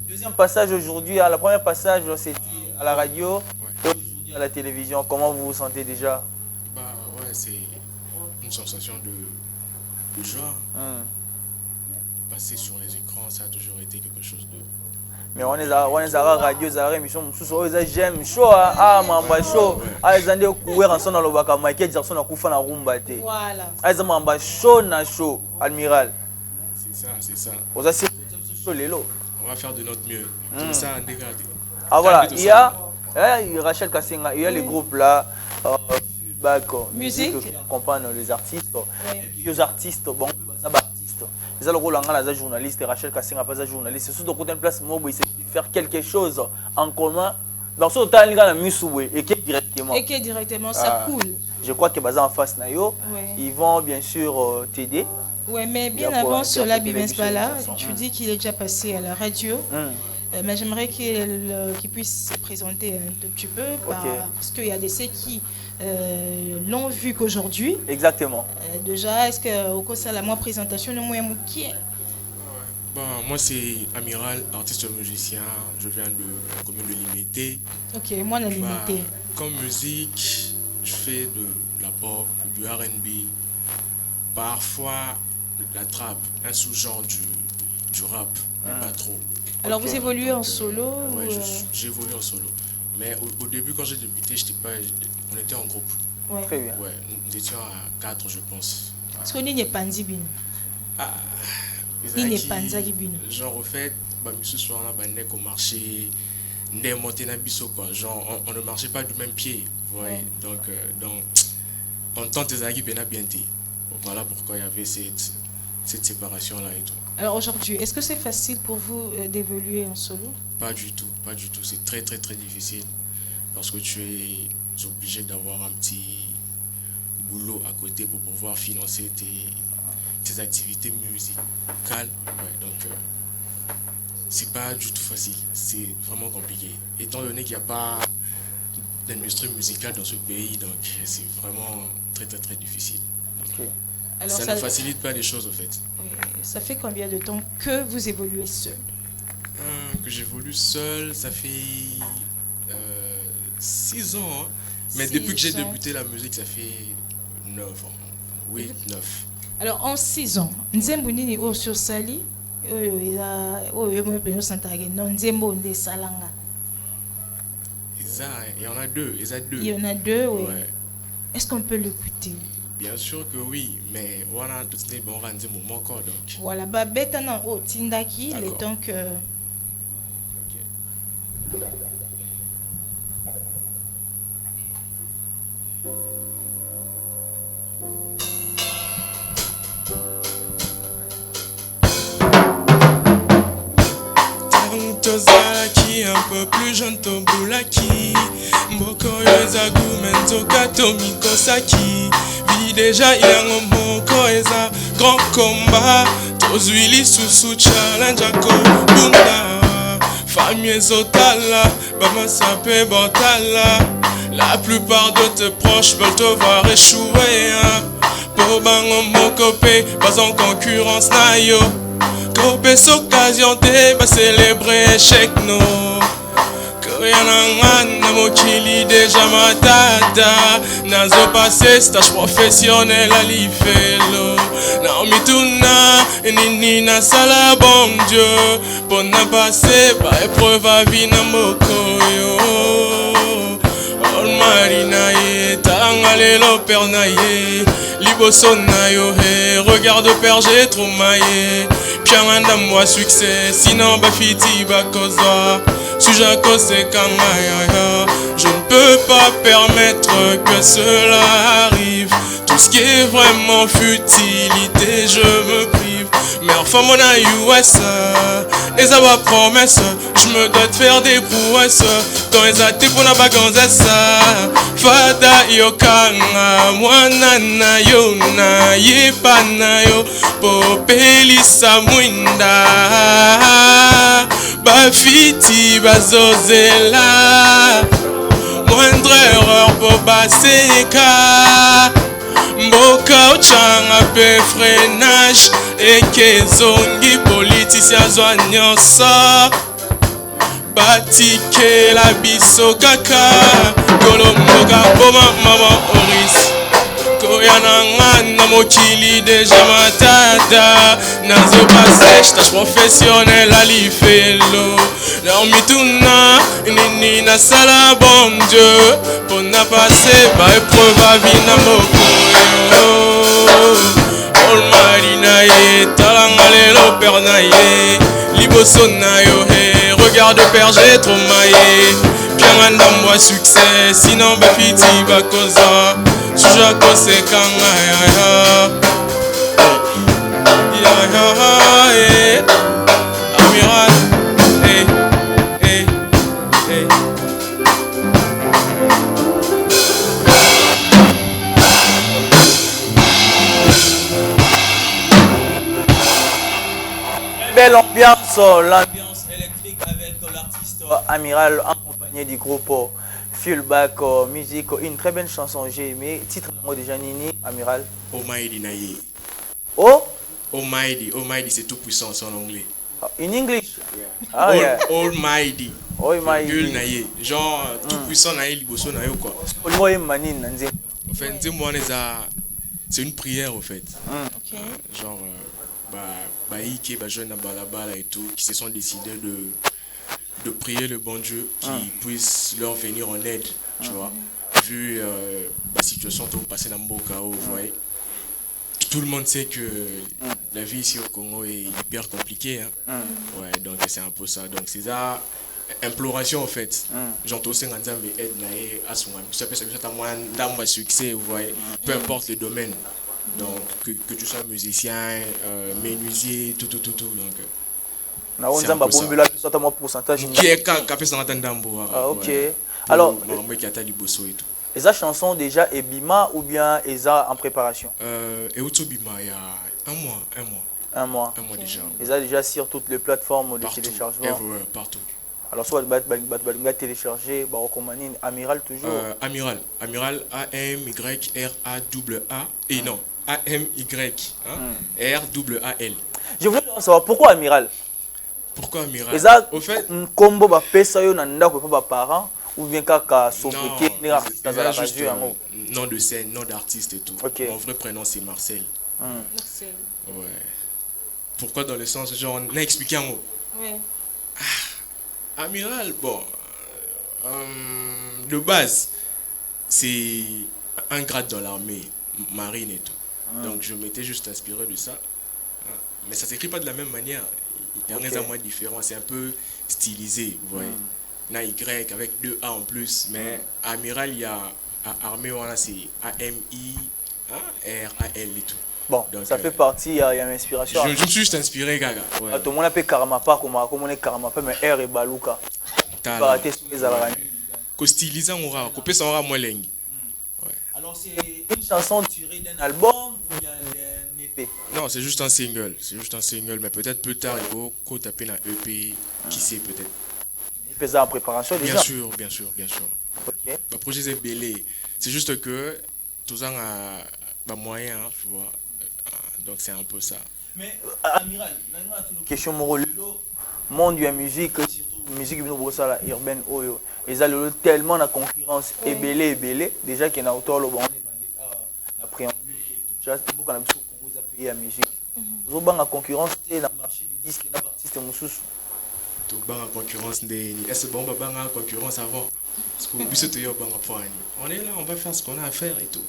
Deuxième passage aujourd'hui, la première passage c'était à la radio, aujourd'hui à la télévision. Comment vous vous sentez déjà? C'est une sensation de joie. Passer sur les écrans, ça a toujours été quelque chose de... Mais on est à la radio, on est à l'émission, j'aime chaud, mamba chaud, ils ont couvert ensemble dans le bac à Michael Jackson, on a couvert dans la rumba. Voilà. Ils ont mamba chaud, Admiral. C'est ça. On va faire de notre mieux. Tout ça, ah voilà, il y a Rachel Kassenga, il y a les groupes là, musique qui accompagnent les artistes. Les artistes, bon, les artistes. Les journalistes, Rachel Kassenga pas journaliste. C'est surtout côté place moi c'est faire quelque chose en commun. Dans ce temps il y a musoué et qui directement ça cool. Je crois que basé en face nayo, ils vont bien sûr t'aider. Ouais, mais bien avant cela, Bibensbala, tu dis qu'il est déjà passé à la radio. Mais j'aimerais qu'il puisse se présenter un tout petit peu parce qu'il y a des ceux qui l'ont vu qu'aujourd'hui. Exactement. Déjà, est-ce que au cours de la présentation, le moyen qui est? Moi c'est Amiral, artiste musicien. Je viens de la commune de Limité. Ok, moi la Limité. Comme musique, je fais de la pop, du R&B, parfois la trap, un sous-genre du rap, mais pas trop. Alors vous évoluez en solo? Oui, j'évolue en solo. Mais au début, quand j'ai débuté, on était en groupe. Ouais. Très bien. Ouais, nous étions à 4, je pense. Est-ce qu'on n'est pas Nzibine? Il n'est pas Nzibine. Genre, au fait, ce soir, on a au marché, on est monté dans biso quoi. Genre, on ne marchait pas du même pied. Ouais. Donc, en tant que Zaki Benabienti. Voilà pourquoi il y avait cette séparation-là et tout. Alors aujourd'hui, est-ce que c'est facile pour vous d'évoluer en solo? Pas du tout, pas du tout. C'est très très très difficile parce que tu es obligé d'avoir un petit boulot à côté pour pouvoir financer tes activités musicales. Ouais, donc c'est pas du tout facile, c'est vraiment compliqué. Étant donné qu'il n'y a pas d'industrie musicale dans ce pays, donc c'est vraiment très très très difficile. Okay. Alors ça ne facilite pas les choses au fait. Oui. Ça fait combien de temps que vous évoluez seul? Que j'évolue seul, ça fait 6 ans. Hein. Mais depuis que j'ai débuté la musique, ça fait 9 ans. Oui, 9. Alors en 6 ans, Nzembo nini o sur Sali, il y en a deux. Il y en a deux, oui. Ouais. Est-ce qu'on peut l'écouter? Bien sûr que oui, mais voilà, tout ce n'est bon rendu mon encore donc. Voilà, bah bêtement au Tindaki, les temps que. Tozaki un peu plus jeune Toboulaki Mboko yoza gumento kato mikosaki Vi déjà il y a un moko eza grand combat Tozuili susu challenge ako bunda Famille ezotala Bama sape botala La plupart de tes proches veulent te voir échouer Pour bango moko pe pas en concurrence na yo Kopes occasion de célébrer échec no Koyananga mokili déjà matata Nazo passé stage professionnel à l'ifelo Naomi tuna nini na sala bon Dieu Pour na passer par épreuve à vie na mokoyo Olmari na ye talanga lelo père na ye Liboso na yo he regarde père j'ai trop maillé Pianganda moi succès, sinon bafiti bakoza Suja kose kangaya Je ne peux pas permettre que cela arrive Tout ce qui est vraiment futilité, je me prive Mais enfin mon US, et ça va promesse Je me dois de faire des prouesses Quand les athées pour la baganzesse Fada yokanga, mwana na yo na yepa na yo Popelisa mwinda Bafiti bazozela Moindre erreur po baseka Mboka ochanga pe freinage Eke zongi politicien zwa nyonso Batike la biso kaka Kolomboka boma mama Oris Koyananga na mokili déjà matata Nazo passé stage professionnel à l'ifelo Naomituna nini na sala bon Dieu Pour na passer ba épreuve à vie na mokoyo Olmari na ye talanga lelo père na ye Liboso na yo he regarde père j'ai trop maillé Pianganda moi succès sinon bafiti bakoza Suja kose kangaya Amiral Belle ambiance, l'ambiance électrique avec l'artiste Amiral accompagné du groupe Fullback Music, une très belle chanson, j'ai aimé. Titre de moi déjà Nini, Amiral. Almighty Naye. Oh? Almighty, Almighty c'est tout puissant en anglais. In English? Yeah. Ah, yeah. Almighty. Almighty. Naye. Genre tout puissant Naye liboso Naye quoi. En fait, c'est une prière en fait. Okay. Genre jeune balabala et tout qui se sont décidés de prier le bon Dieu qui puisse leur venir en aide, tu vois. Vu la situation que vous passez dans Mboka, vous voyez. Tout le monde sait que la vie ici au Congo est hyper compliquée. Hein. Ouais, donc c'est un peu ça. Donc c'est ça, imploration en fait. J'entends aussi un mais aide naé à son ami. Ça peut être moins d'âme succès, vous voyez. Peu importe le domaine. Donc que tu sois musicien, menuisier, tout. Donc c'est un peu ça. Pourcentage. Qui est capé sans attendre. Ah ok. Alors. Moi qui attends du bosso et tout. Et ça chanson déjà est bima ou bien est ça en préparation? Et auto bima il y a un mois déjà. Et ça déjà sur toutes les plateformes de téléchargement. Everywhere, partout. Alors soit tu télécharger, recommander Amiral toujours. Amiral A-M-Y-R-A-A-A et non A-M-Y-R-A-A-L. Je voulais savoir pourquoi Amiral. Pourquoi Amiral? Et ça, au fait, un combo va faire ça yo nanda ko pas parents ou bien kaka sobriquet ni artiste à la radio en nom de scène, nom d'artiste et tout. Okay. Mon vrai prénom c'est Marcel. Marcel. Ouais. Pourquoi dans le sens genre on a expliqué un mot. Ouais. Amiral, bon, de base, c'est un grade dans l'armée, marine et tout. Donc je m'étais juste inspiré de ça. Mais ça s'écrit pas de la même manière. Il y a un mois différent, c'est un peu stylisé, vous voyez. Il y a Y avec 2 A en plus, mais Amiral, il y a armée, voilà, c'est A-M-I-R-A-L et tout. Bon, donc, ça fait partie, il y a une inspiration. Je me suis juste inspiré, Gaga. Ouais. Tout le monde appelle Karamapa, comme on est Karamapa, mais R et Baluka. Stylisé, on va couper ça, on va moins lingue. Alors, c'est une chanson tirée d'un album ou bien d'un EP? Non, c'est juste un single. C'est juste un single, mais peut-être plus tard, il faut taper un EP, qui sait peut-être. Il fait ça en préparation déjà? Bien sûr. Ok. Le projet c'est belé. C'est juste que tout ça a moyen, tu vois. Donc c'est un peu ça. Mais Amiral, une question morale. Monde de la musique, surtout musique urbaine, et ça tellement la concurrence est belé. Déjà qu'il y a un auteur, on est la préambule qui beaucoup de pays la musique. Vous avez la concurrence dans le marché du disque, dans l'artiste Moussous. Tout le concurrence, est-ce que bon, la concurrence avant? Parce que on est là, on va faire ce qu'on a à faire et tout.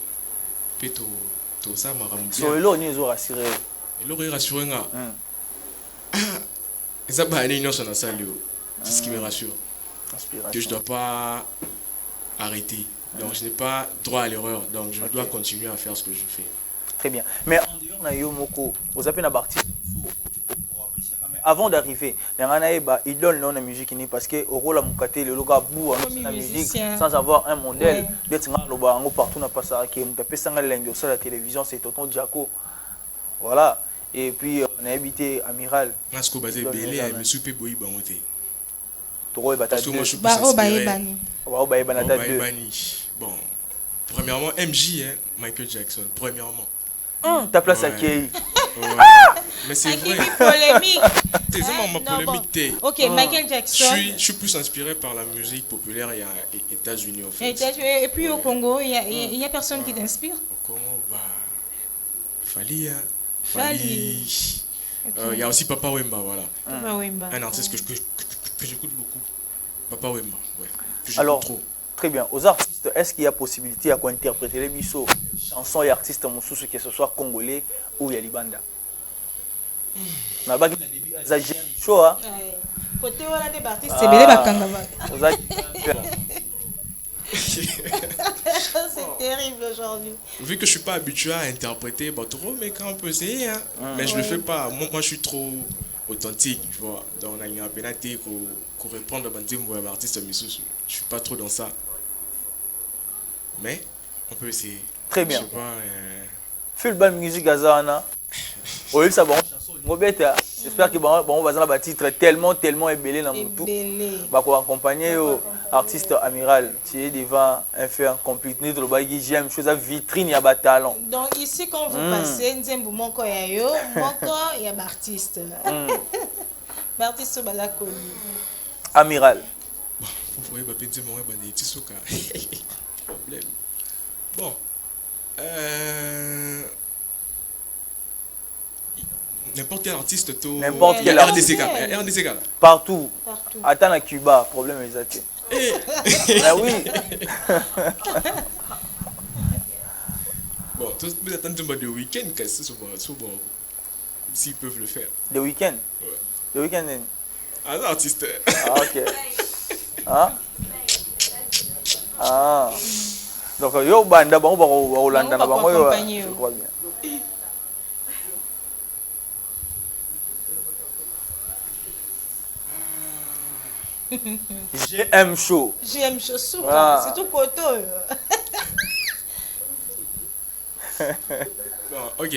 Puis tout ça m'a ramené. So là on est rassuré. Et là on est rassuré nga. Et ça bah une sur la salle. C'est ce qui me rassure. Que je dois pas arrêter. Donc je n'ai pas droit à l'erreur. Donc je dois continuer à faire ce que je fais. Très bien. Mais en dehors na yo moko, vous avez une partie avant d'arriver, il donne la musique parce que au rôle la musique sans avoir un modèle partout n'a pas ça qui la télévision c'est Tonton Jaco. Voilà. Et puis on a habité Amiral. Parce que basé belé me suis pas boyi bangoté. Toro parce que moi je suis bon, premièrement MJ Michael Jackson premièrement. Ta place à qui? Mais c'est vrai. Polémique. C'est ça ma polémique. Ok, Michael Jackson. Je suis plus inspiré par la musique populaire aux États-Unis en fait. Et puis au Congo, il y a personne qui t'inspire? Au Congo, Fali. Il y a aussi Papa Wemba, voilà. Papa Wemba. Un artiste que j'écoute beaucoup. Papa Wemba, ouais. Alors, trop. Très bien. Aux artistes, est-ce qu'il y a possibilité à interpréter les bisous, chansons et artistes moussous, que ce soit congolais ou yalibanda? Côté on a des artistes, c'est belé bakanga. C'est terrible aujourd'hui. Vu que je suis pas habitué à interpréter, trop, mais quand on peut essayer, hein. Mais je le fais pas. Moi, je suis trop authentique, tu vois. Donc on a une pénalité pour répondre à l'artiste Missou. Je suis pas trop dans ça. Mais on peut essayer. Très bien. Fais le bal musique Azana. Oui, ça bon. J'espère que on va avoir un titre tellement ébélé dans mon tout. Pour accompagner l'artiste Amiral, tu es devant un fait en complété de l'obagi, j'aime chose à vitrine, il y a talent. Donc ici quand vous passez, Nzembo Moko Yayo, Moko il y a artiste. L'artiste bala connu. Amiral. Vous voyez ma petite maman est tisoka. Problème. Bon. N'importe quel artiste, tout. N'importe quel artiste. RDCK. Partout. Attends à Cuba, problème exact. Ah oui. Bon, tous les attendent des week-ends, s'ils peuvent le faire. Des week-ends? Ouais. Des week-ends? Un artiste. Ah, ok. Hein? Ah. Donc, yo, banda, bon, on va accompagner. Je crois bien. GM Show. GM Show, super. C'est tout coteau. Bon, ok.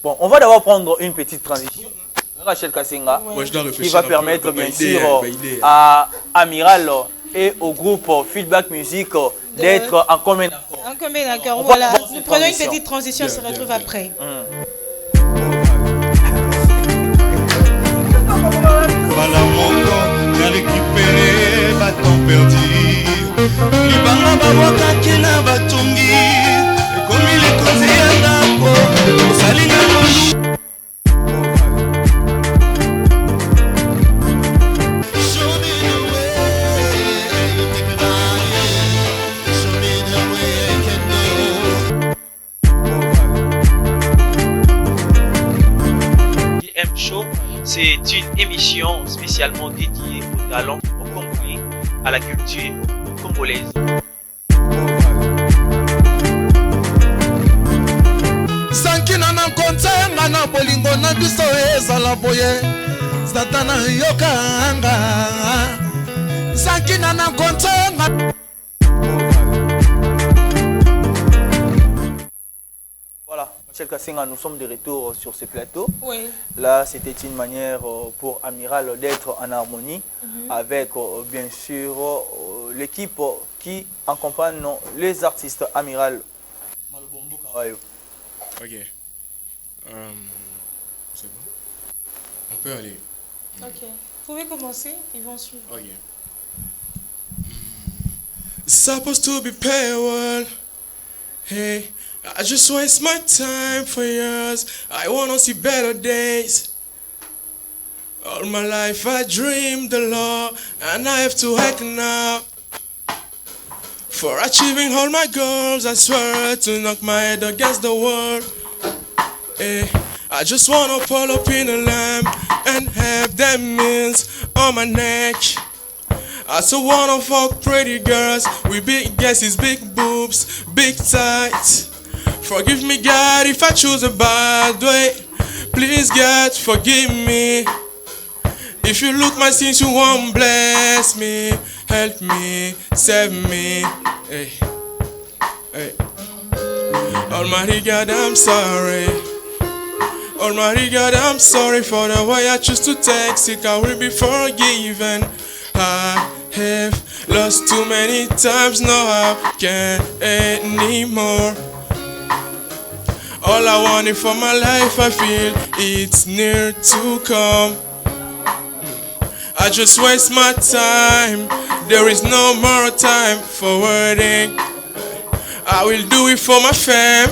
Bon, on va d'abord prendre une petite transition. Rachel Kassinga, qui va permettre bien sûr à Amiral et au groupe Feedback Music d'être en commun accord. En commun accord, voilà. Nous prenons une petite transition, on se retrouve après. Voilà moko na récupérer baton perdu libanga babwakaki na batungi ekomi likonzi ya ndako osalinga molu. JM Show, c'est une émission spécialement dédiée aux talents, au Congolais, à la culture congolaise. Sankina na kontenga na bolingo na biso ezala boye satana yokanga Sankina na kontenga. Voilà, Michel Kassinga, nous sommes de retour sur ce plateau. Oui. Là, c'était une manière pour Amiral d'être en harmonie avec, bien sûr, l'équipe qui accompagne les artistes. Amiral. Ok. C'est bon. On peut aller. Ok. Vous pouvez commencer, ils vont suivre. Ok. Supposed to be payroll. Hey, I just waste my time for years. I wanna see better days. All my life I dreamed the law, and I have to act now. For achieving all my goals, I swear to knock my head against the wall. Hey, I just wanna pull up in a lamb and have them means on my neck. I still wanna fuck pretty girls with big guesses, big boobs, big tights. Forgive me, God, if I choose a bad way. Please, God, forgive me. If you look my sins, you won't bless me. Help me, save me. Hey, hey. Almighty God, I'm sorry. Almighty God, I'm sorry for the way I choose to take sick. I will be forgiven. I have lost too many times, now I can't anymore. All I wanted for my life, I feel it's near to come. I just waste my time, there is no more time for waiting. I will do it for my fam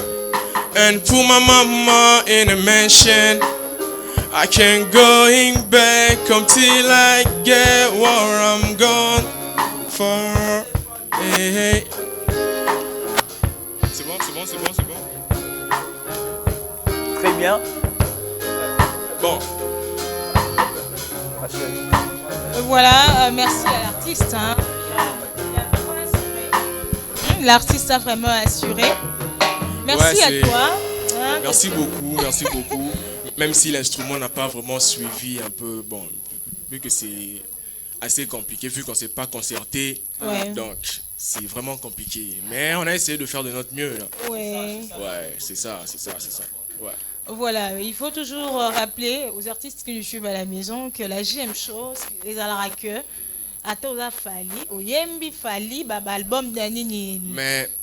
and put my mama in a mansion. I can't going back until I get where I'm gone for. Hey, hey. C'est bon, c'est bon, c'est bon, c'est bon. Très bien. Bon. Voilà, merci à l'artiste. Hein. L'artiste a vraiment assuré. Merci à toi. Hein, merci beaucoup, merci beaucoup. Même si l'instrument n'a pas vraiment suivi un peu, bon, vu que c'est assez compliqué, vu qu'on ne s'est pas concerté, donc c'est vraiment compliqué. Mais on a essayé de faire de notre mieux. Là. Ouais, c'est ça, c'est ça, c'est ça. Ouais. Voilà, il faut toujours rappeler aux artistes qui nous suivent à la maison que la JM Show, les Alarake, Atoza Fali, Oyembi Fali, Baba album d'Ani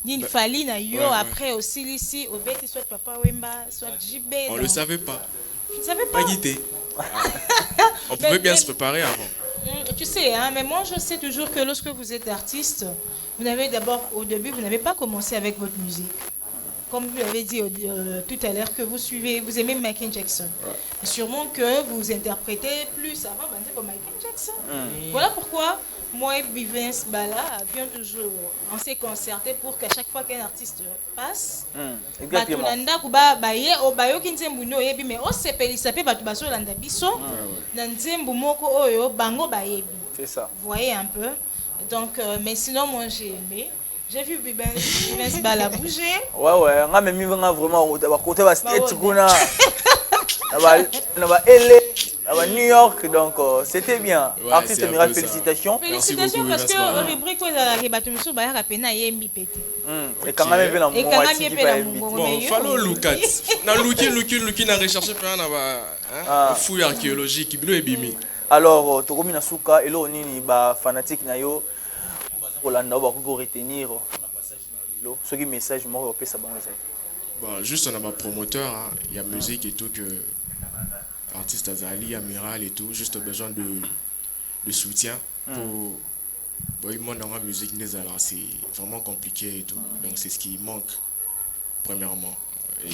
Nini Fali, na yo, après aussi ici, au Beti, soit Papa Wemba, soit JB. On ne le savait pas. Je ne savais pas. Pas guidé. On pouvait bien se préparer avant. Tu sais, hein, mais moi je sais toujours que lorsque vous êtes artiste, vous n'avez d'abord, au début, vous n'avez pas commencé avec votre musique. Comme vous l'avez dit tout à l'heure, que vous suivez, vous aimez Michael Jackson. Et sûrement que vous interprétez plus avant, comme Michael Jackson. Voilà pourquoi moi et Bivens Bala avions toujours, on s'est concerté pour qu'à chaque fois qu'un artiste passe, exactement. C'est ça. Vous voyez un peu. Donc, mais sinon, moi j'ai aimé. J'ai vu Bivens Bala bouger. Ouais, on a même vraiment côté à New York, donc c'était bien. Ouais, Artiste c'est un Amiral, peu ça. Félicitations félicitations. Beaucoup, parce que Bivens Bala. rubrique où la Batoumsou Baya Pena Yembi Pété. Et quand même, il Et quand même, il y a Bon, fallo lookat. Na looki na recherche plein na ba fouille archéologique bilo ebimi. Alors, Tokomi Nasuka, et là, on est fanatique na yo. Olanda ba ko retenir. Ce qui message moi au ça bon Bon, juste on a ma promoteur, il y a musique et tout que artiste Azali, Amiral et tout, juste besoin de soutien pour bon, moi dans la musique c'est vraiment compliqué et tout. Donc c'est ce qui manque premièrement. Et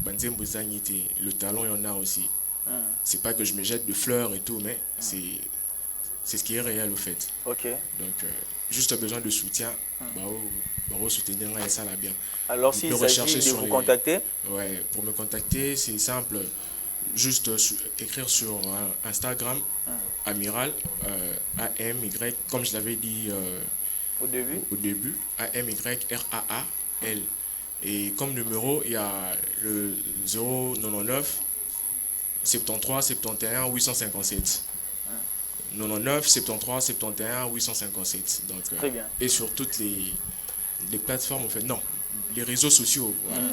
Banzem Bozani, le talent il y en a aussi. C'est pas que je me jette de fleurs et tout, mais c'est ce qui est réel au fait. OK. Donc juste besoin de soutien. Soutenir ça là bien. Alors s'il s'agit de vous contacter, ouais, pour me contacter, c'est simple. Juste écrire sur Instagram, Amiral, AMY, comme je l'avais dit au début, AMYRAAL. Et comme numéro, il y a le 099 73 71 857. 99 73 71 857. Donc, très bien. Et sur toutes les plateformes, en fait, non, les réseaux sociaux, voilà.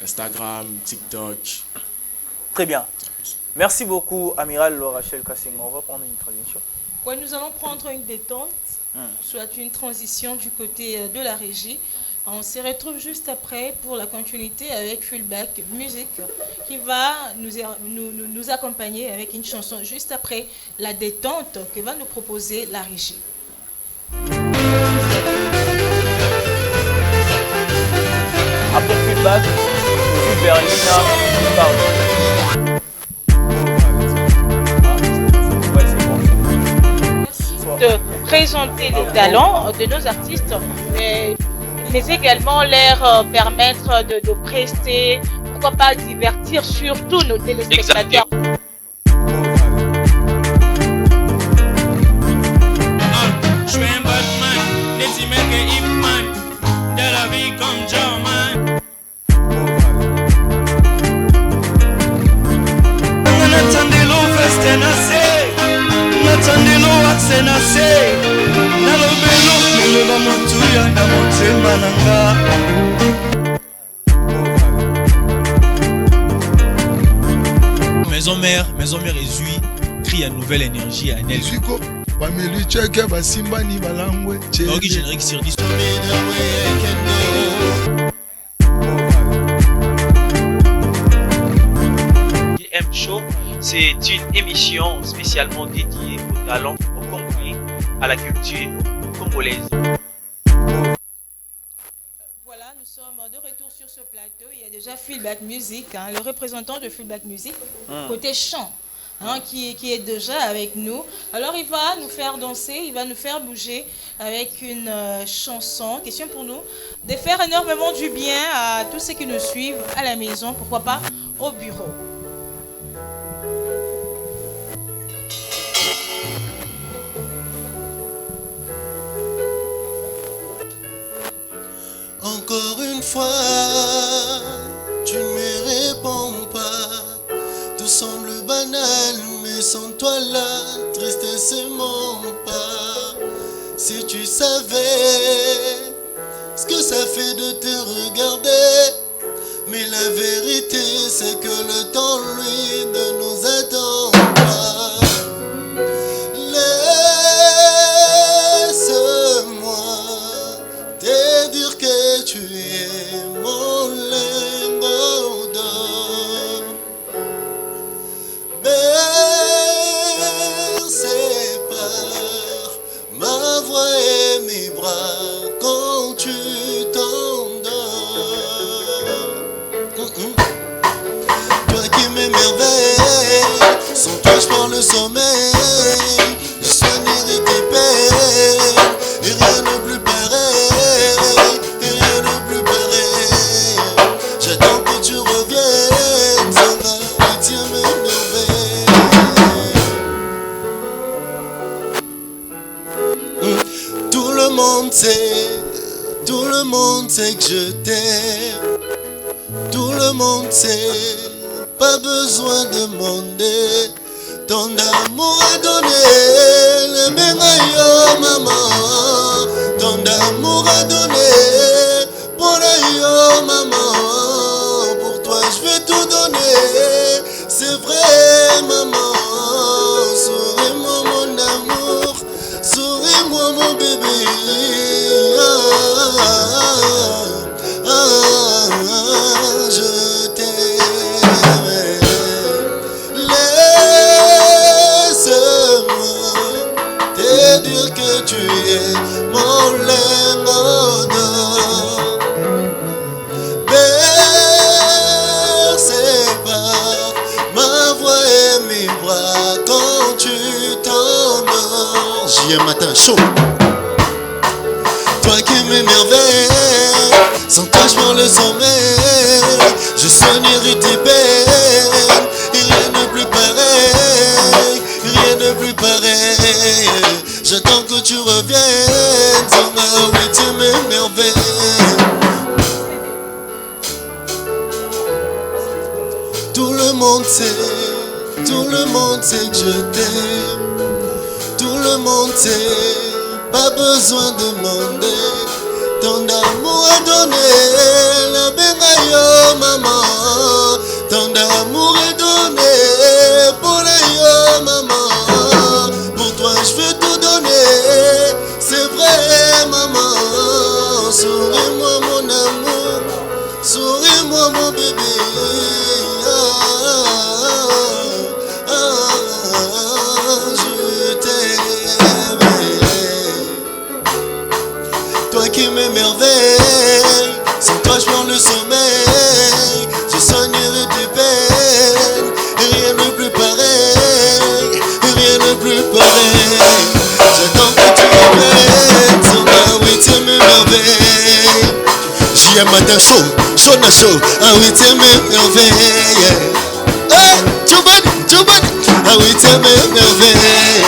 Instagram, TikTok. Très bien. Merci beaucoup, Amiral Rachel Kassing. On va prendre une transition. Oui, nous allons prendre une détente, soit une transition du côté de la régie. On se retrouve juste après pour la continuité avec Fullback Music qui va nous accompagner avec une chanson juste après la détente que va nous proposer la régie. Après Fullback, Berlina, de présenter les talents de nos artistes, mais également leur permettre de prester, pourquoi pas divertir surtout nos téléspectateurs. Je suis un Batman, les emails que Hitman, de la vie comme German. Natandelo festenase, natandelo aksenase, nalobelo miloba motuya na motema nanga. Maison mère Ezui crie à nouvelle énergie à Nel. Bamelu cheke basimbani balangwe. Ok, générique sur 10. JM Show, c'est une émission spécialement dédiée au talent, au Congolais, à la culture congolaise. Voilà, nous sommes de retour sur ce plateau. Il y a déjà Fullback Music, le représentant de Fullback Music, côté chant. Qui est déjà avec nous. Alors il va nous faire danser, il va nous faire bouger avec une chanson. Question pour nous de faire énormément du bien à tous ceux qui nous suivent à la maison, pourquoi pas au bureau. Encore une fois, tu ne me réponds pas. Tout semble banal, mais sans toi la tristesse est mon pas. Si tu savais ce que ça fait de te regarder, mais la vérité c'est que le temps lui ne nous attend pas. Laisse-moi te dire que tu es mon lingot d'or. Bercé par ma voix et mes bras quand tu t'endors. Toi qui m'émerveilles, sans toi je prends le sommeil. Je soignerai huitième merveille. Tout le monde sait que je t'aime. Tout le monde sait, pas besoin de demander. Ton amour a donné le meilleur maman. Ton amour a donné pour le maman. Pour toi je vais tout donner. C'est vrai maman. Souris-moi mon amour. Souris-moi mon bébé. Je t'aime. Laisse-moi te dire que tu es mon lingot d'or. Bercé par ma voix et mes bras quand tu t'endors. J'y ai matin chaud. Toi qui m'émerveille, sans toi je prends le sommeil. Je sonnerai tes peines, et rien de plus pareil, rien de plus pareil. J'attends que tu reviennes, sans ma huitième merveille. Tout le monde sait que je t'aime. Tout le monde sait, pas besoin de demander. Ton amour a donné la bengayo maman. Ton amour est donné pour les maman. Pour toi je veux tout donner. C'est vrai maman. Souris-moi mon amour. Souris-moi mon bébé. Je t'aime. Toi qui m'émerveille, sans toi je prends le sommeil. Je sonnerai tes peines, et rien de plus pareil, rien de plus pareil. J'attends que tu reviennes, sur ma huitième merveille. J'y ai matin chaud, chaud na chaud, à huitième merveille. Hey, Tchoubani, à huitième merveille.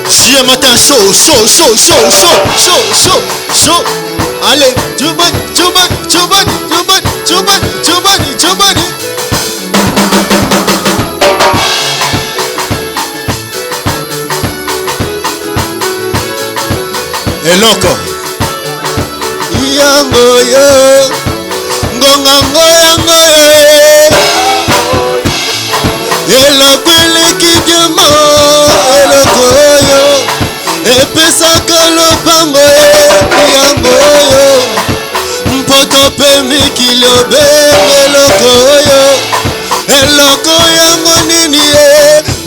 J'y ai matin chaud. Allez, Tchoubani. Eloko yango yo ngonga yango eloko eleki diamo eloko yo epesaka lopango yango yo mpoto pe mikili obenge eloko yango nini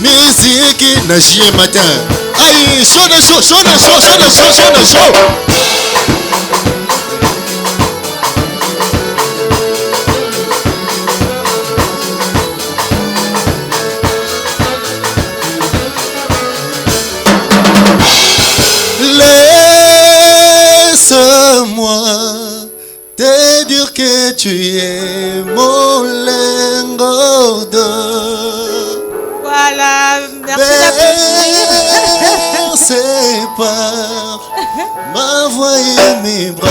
miziki na jie matin. Aïe, chaud. Laisse-moi te dire que tu es mon lingot d'or. Voilà, merci d'applaudir. C'est par ma voix et mes bras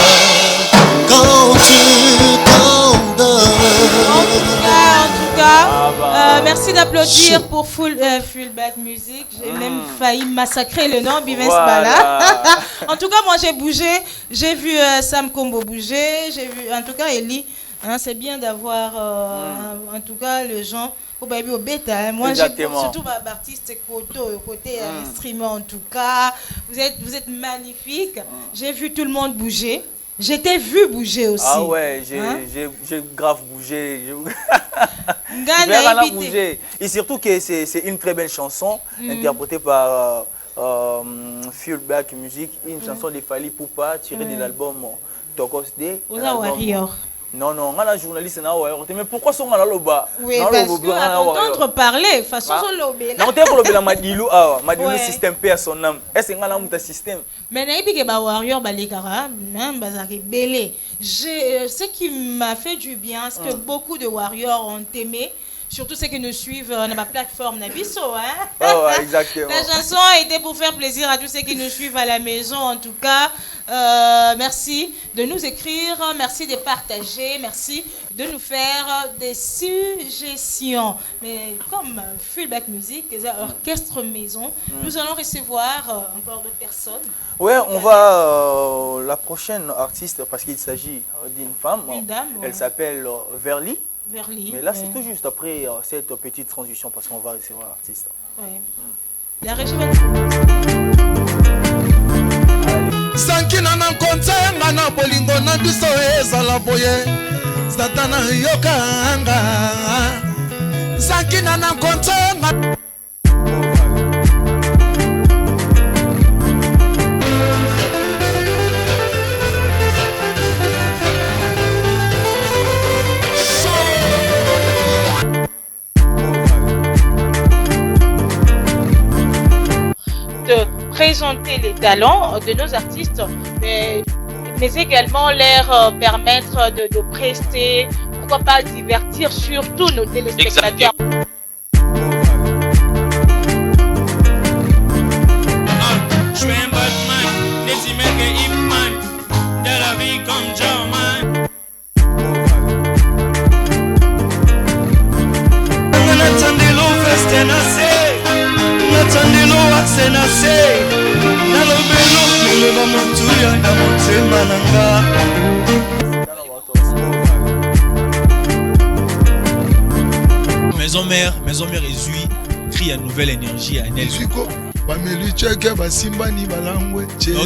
quand tu t'endors. En tout cas, merci d'applaudir pour Fullback Music. J'ai même failli massacrer le nom, Bivens Bala. En tout cas, moi j'ai bougé, j'ai vu Sam Combo bouger, j'ai vu en tout cas Ellie. Hein, c'est bien d'avoir en tout cas les gens au bêta. Moi j'ai surtout artiste côté instrument en tout cas. Vous êtes magnifique. J'ai vu tout le monde bouger. Je t'ai vu bouger aussi. Ah ouais, j'ai grave bougé. Bouger. Et surtout que c'est une très belle chanson interprétée par Fuel Black Music, une chanson de Fally Ipupa tirée de l'album Tokos Day. Warrior. Non, non, on a un journaliste na Warrior. Mais pourquoi sont à l'aloba? Oui, parce que entendre parler, façon lobé. Non, t'es pour le Madilou, Madilou système P à son âme. Est-ce que on a système? Mais naïbi que ba Warrior balikara, même bazaki belé. Ce qui m'a fait du bien, c'est que beaucoup de Warriors ont aimé. Surtout ceux qui nous suivent dans ma plateforme Nabiso. Hein? Oh, exactement. La chanson a été pour faire plaisir à tous ceux qui nous suivent à la maison. En tout cas, merci de nous écrire, merci de partager, merci de nous faire des suggestions. Mais comme Full Back Music, orchestre maison, nous allons recevoir encore d'autres personnes. Oui, on va la prochaine artiste, parce qu'il s'agit d'une femme. Une dame. Elle s'appelle Verly. Mais là, c'est tout juste après cette petite transition parce qu'on va recevoir l'artiste. Oui. La régie Sankina na kontenga na bolingo na biso ezala boye Satana yokanga Sankina na kontenga présenter les talents de nos artistes, mais également leur permettre de prester, pourquoi pas divertir surtout nos téléspectateurs. Je suis un Batman, des emails et Hitman, de la vie comme German. Maison mère Ezui crie à nouvelle énergie à Nel.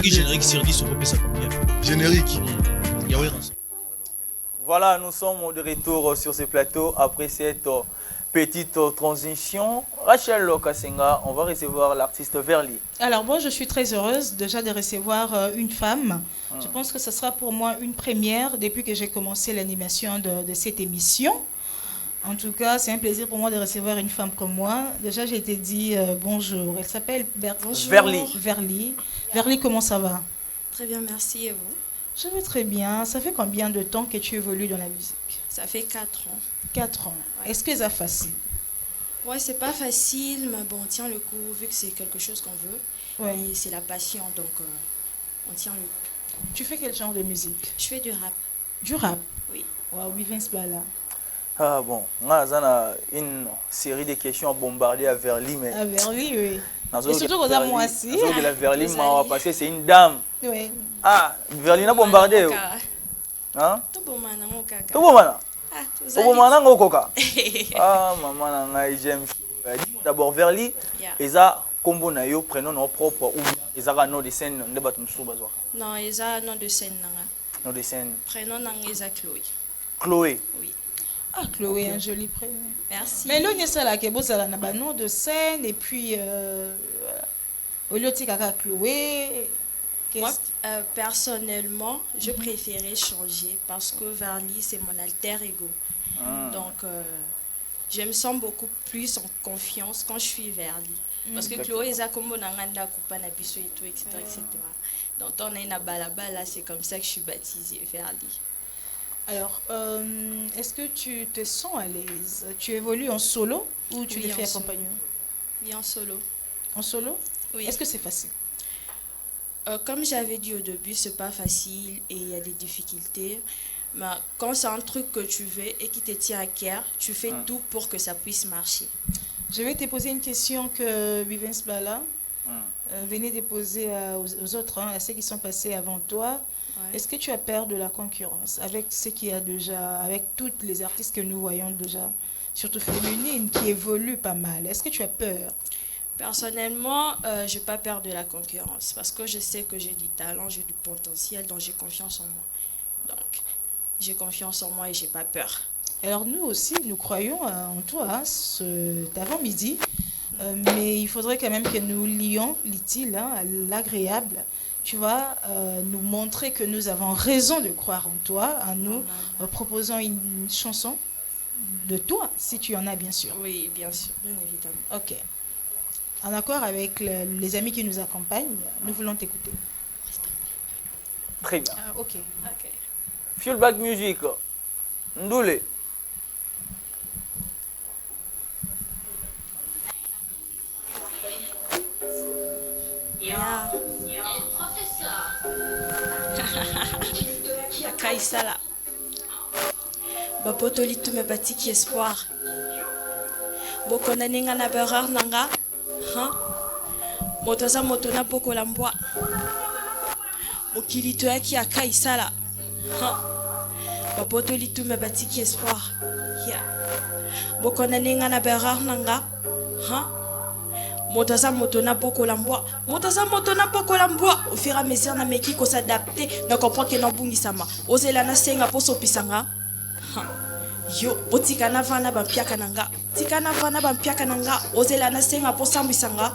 Générique sur 10 au ça combien? Générique. Voilà, nous sommes de retour sur ce plateau après cette petite transition. Rachel Kasenga, on va recevoir l'artiste Verly. Alors moi, je suis très heureuse déjà de recevoir une femme. Je pense que ce sera pour moi une première depuis que j'ai commencé l'animation de cette émission. En tout cas, c'est un plaisir pour moi de recevoir une femme comme moi. Déjà, j'ai été dit bonjour. Elle s'appelle Verly. Verly, comment ça va? Très bien, merci. Et vous? Je vais très bien. Ça fait combien de temps que tu évolues dans la musique? Ça fait 4 ans. 4 ans. Ouais. Est-ce que c'est facile? Ouais, c'est pas facile, mais bon, on tient le coup vu que c'est quelque chose qu'on veut. Ouais. Et c'est la passion, donc on tient le coup. Tu fais quel genre de musique? Je fais du rap. Du rap? Oui. Wow, Vivens Bala. Ah bon, on a une série de questions à bombarder à Verly, mais... À Verly, oui. Et surtout qu'on a moi aussi. La Verly m'a passé, c'est une dame. Oui. Ah, Verly n'a bombardé. Hein? Tout bon mana. Ah, maman, j'aime. D'abord, Verly, ils ont combo na yo prénom non propre ou ils ont un nom de scène de batum soubazo. Non, ils ont un nom de scène. Nom de scène. Prénom ils ont Chloé. Chloé. Oui. Ah, Chloé, un joli prénom. Merci. Mais là, il y a ça là, ça a un nom de scène et puis au lieu de kaka Chloé. Moi, personnellement, je préférais changer parce que Verly, c'est mon alter ego. Donc, je me sens beaucoup plus en confiance quand je suis Verly. Parce que Chloé, c'est comme on a un coupa na biso et tout, etc. Donc, on a une balabala, c'est comme ça que je suis baptisée Verly. Alors, est-ce que tu te sens à l'aise? Tu évolues en solo ou tu les fais accompagner? Oui, en solo. En solo? Oui. Est-ce que c'est facile? Comme j'avais dit au début, c'est pas facile et il y a des difficultés. Mais quand c'est un truc que tu veux et qui te tient à cœur, tu fais tout pour que ça puisse marcher. Je vais te poser une question que Vivens Bala venait de poser aux autres, à ceux qui sont passés avant toi. Ouais. Est-ce que tu as peur de la concurrence avec ce qu'il y a déjà, avec toutes les artistes que nous voyons déjà, surtout féminines, qui évoluent pas mal? Est-ce que tu as peur? Personnellement, je n'ai pas peur de la concurrence parce que je sais que j'ai du talent, j'ai du potentiel, donc j'ai confiance en moi. Donc, j'ai confiance en moi et je n'ai pas peur. Alors nous aussi, nous croyons en toi. Cet avant-midi, mais il faudrait quand même que nous lions l'utile à l'agréable. Tu vois, nous montrer que nous avons raison de croire en toi, en nous, proposant une chanson de toi, si tu en as bien sûr. Oui, bien sûr, bien évidemment. Ok. En accord avec les amis qui nous accompagnent, nous voulons t'écouter. Très bien. Ok. Fuelback Music, Ndoule. Yeah. Kaisala. Babotoli tu me batiki espoir. Bokona ninga na berar nanga. Motoza motona boko la mbwa. Mokili to yaki ya Kaisala. Babotoli tu me batiki espoir. Yeah. Bokona ninga na berar nanga. Motoza motona boko la mbwa. Motoza motona boko la mbwa. Au fur et à mesure na meki ko s'adapter, na comprend que na bungisama. Ozela na senga poso pisanga. Yo, botika na vana ba piaka nanga. Tika na vana ba piaka nanga. Ozela na senga poso mbisanga.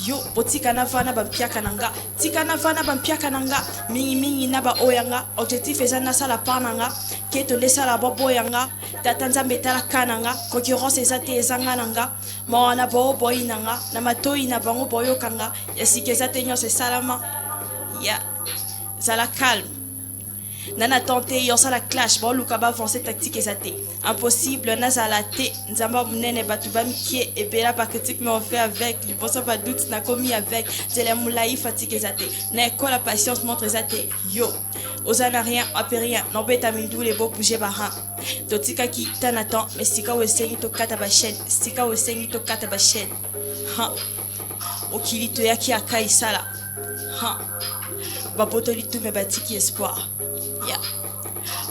Yo, botika na vana ba piaka nanga. Tika na vana ba piaka nanga. Mingi na ba oyanga. Objectif eza na sala pananga. Keto de sala bobo yanga. Tatanza metala kananga. Concurrence eza te ezanga nanga. Mawana bo boy nanga. Na matoi na bango boyo kanga. Yasike eza te nyose salama. Ya. Zala calme. Nana tenté yosa la clash. Bon luka ba avancé tactique ezate. Impossible nazala te. Nzamba munene batuba mikie. Et bela pas critique mais on fait avec. Du bon pas doute n'a commis avec. Zele moulaï fatigue ezate. Na quoi la patience montre ezate. Yo. Oza n'a rien, apé rien. N'embête mindou les beaux bouger bahan. Totika ki tanatan. Mais sika wesengi to kata ba chaîne. Sika wesengi to kata ba chaîne. Okili to yaki akai sala. Babotoli tu me batiki espoir. Yeah.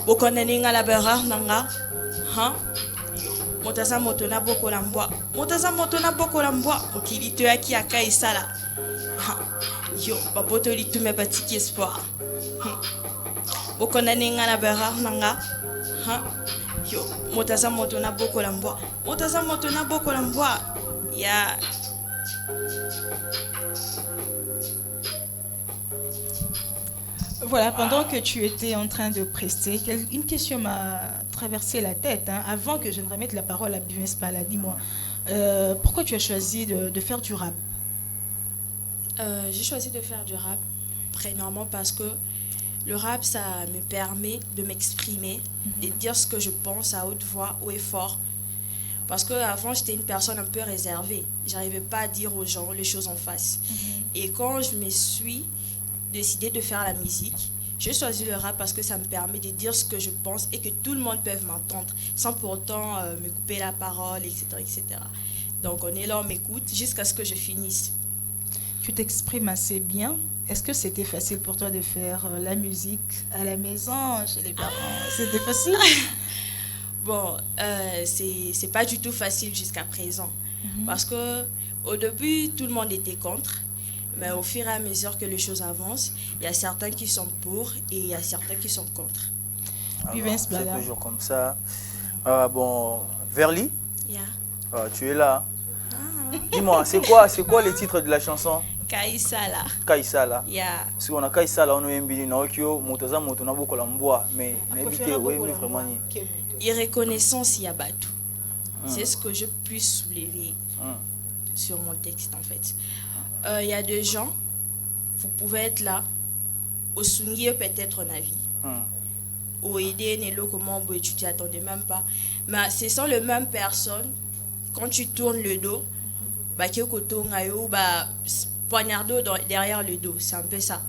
Bokona ninga la berar nanga. Motaza motona boko la mbwa. Motaza motona boko la mbwa. Okili to yaki akai sala. Yo, babotoli tu me batiki espoir. Bokona ninga la berar nanga. Yo, motaza motona boko la mbwa. Motaza motona boko la mbwa. Yeah. Voilà, pendant que tu étais en train de prester, une question m'a traversé la tête. Avant que je ne remette la parole à Bivens Pala, dis-moi, pourquoi tu as choisi de faire du rap? J'ai choisi de faire du rap, premièrement parce que le rap, ça me permet de m'exprimer, de dire ce que je pense à haute voix, haut et fort. Parce qu'avant, j'étais une personne un peu réservée. Je n'arrivais pas à dire aux gens les choses en face. Et quand je me suis décidé de faire la musique, j'ai choisi le rap parce que ça me permet de dire ce que je pense et que tout le monde peut m'entendre sans pour autant me couper la parole, etc., etc. Donc on est là, on m'écoute jusqu'à ce que je finisse. Tu t'exprimes assez bien. Est-ce que c'était facile pour toi de faire la musique à la maison, chez les parents? C'était facile? Bon, c'est pas du tout facile jusqu'à présent. Parce que au début, tout le monde était contre. Mais au fur et à mesure que les choses avancent, il y a certains qui sont pour et il y a certains qui sont contre. C'est toujours comme ça. Bon, Verly, tu es là. Dis-moi, c'est quoi les titres de la chanson? Kaisala. Kaisala. Yeah. Si on a Kaisala, on a un billet naokyo, motoza motona boko la mboa, mais n'habitez ouais, mais vraiment ni. Irreconnaissance Yabatu. C'est ce que je puis soulever sur mon texte en fait. Il y a des gens, vous pouvez être là, au Sungi peut-être en avis. Au aider, Nélo, comment tu t'attendais même pas. Mais ce sont les mêmes personnes, quand tu tournes le dos, poignardo derrière le dos, c'est un peu ça.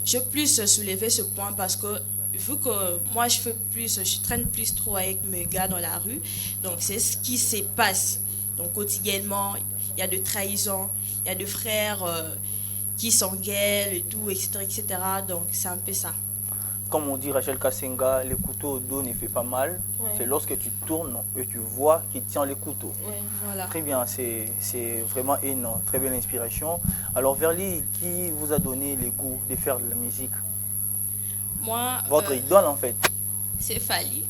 Je plus soulever ce point parce que vu que moi je traîne plus trop avec mes gars dans la rue, donc c'est ce qui se passe. Donc quotidiennement, il y a de trahisons, il y a des frères qui s'engueulent et tout, etc., etc. Donc c'est un peu ça. Comme on dit Rachel Kassenga, le couteau au dos ne fait pas mal. Ouais. C'est lorsque tu tournes et tu vois qu'il tient les couteaux. Ouais, voilà. Très bien, c'est vraiment une très belle inspiration. Alors Verly, qui vous a donné le goût de faire de la musique? Moi. Votre idole en fait? C'est Fally.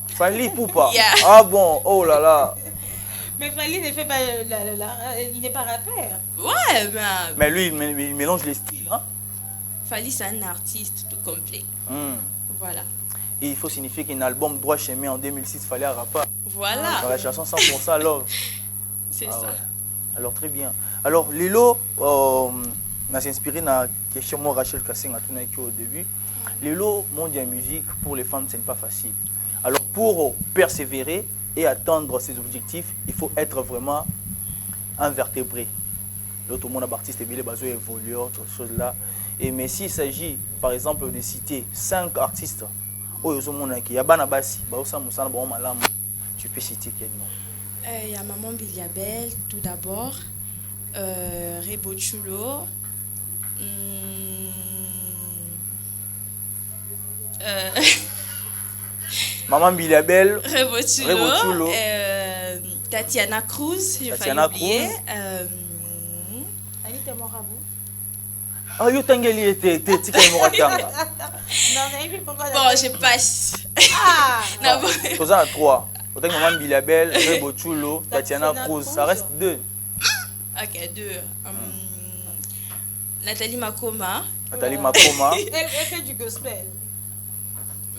Fally Poupa. Ah bon, oh là là. Mais Fally ne fait pas il n'est pas rappeur. Ouais, mais lui, il mélange les styles. Hein? Fally, c'est un artiste tout complet. Voilà. Et il faut signifier qu'un album Droit Chemin en 2006, Fally un rappeur. Voilà. Dans la chanson 100% Love. C'est ça. Ouais. Alors, très bien. Alors, Lelo, on s'est inspiré dans la question de Rachel Kassing au début. Lelo, monde de la musique, pour les femmes, ce n'est pas facile. Alors, pour persévérer et atteindre ses objectifs, il faut être vraiment invertébré. L'autre monde artiste est besoin évoluer, autre chose là. Et mais s'il s'agit, par exemple, de citer 5 artistes, tu peux citer quel nom? Il y a Maman Biliabel, tout d'abord. Rebo Chulo. Maman Biliabel. Rebo Chulo. Tatiana Cruz. Tatiana Cruz. Anita Morabou. Ah, yo tangeli était tika moratanga. Bon, je passe. Ah. Vous en 3. Autant que Maman Bilabel, Rebo Chulo, Tatiana Cruz, ça reste 2. Ok, 2. Nathalie Makoma. Nathalie Makoma. Elle fait du gospel.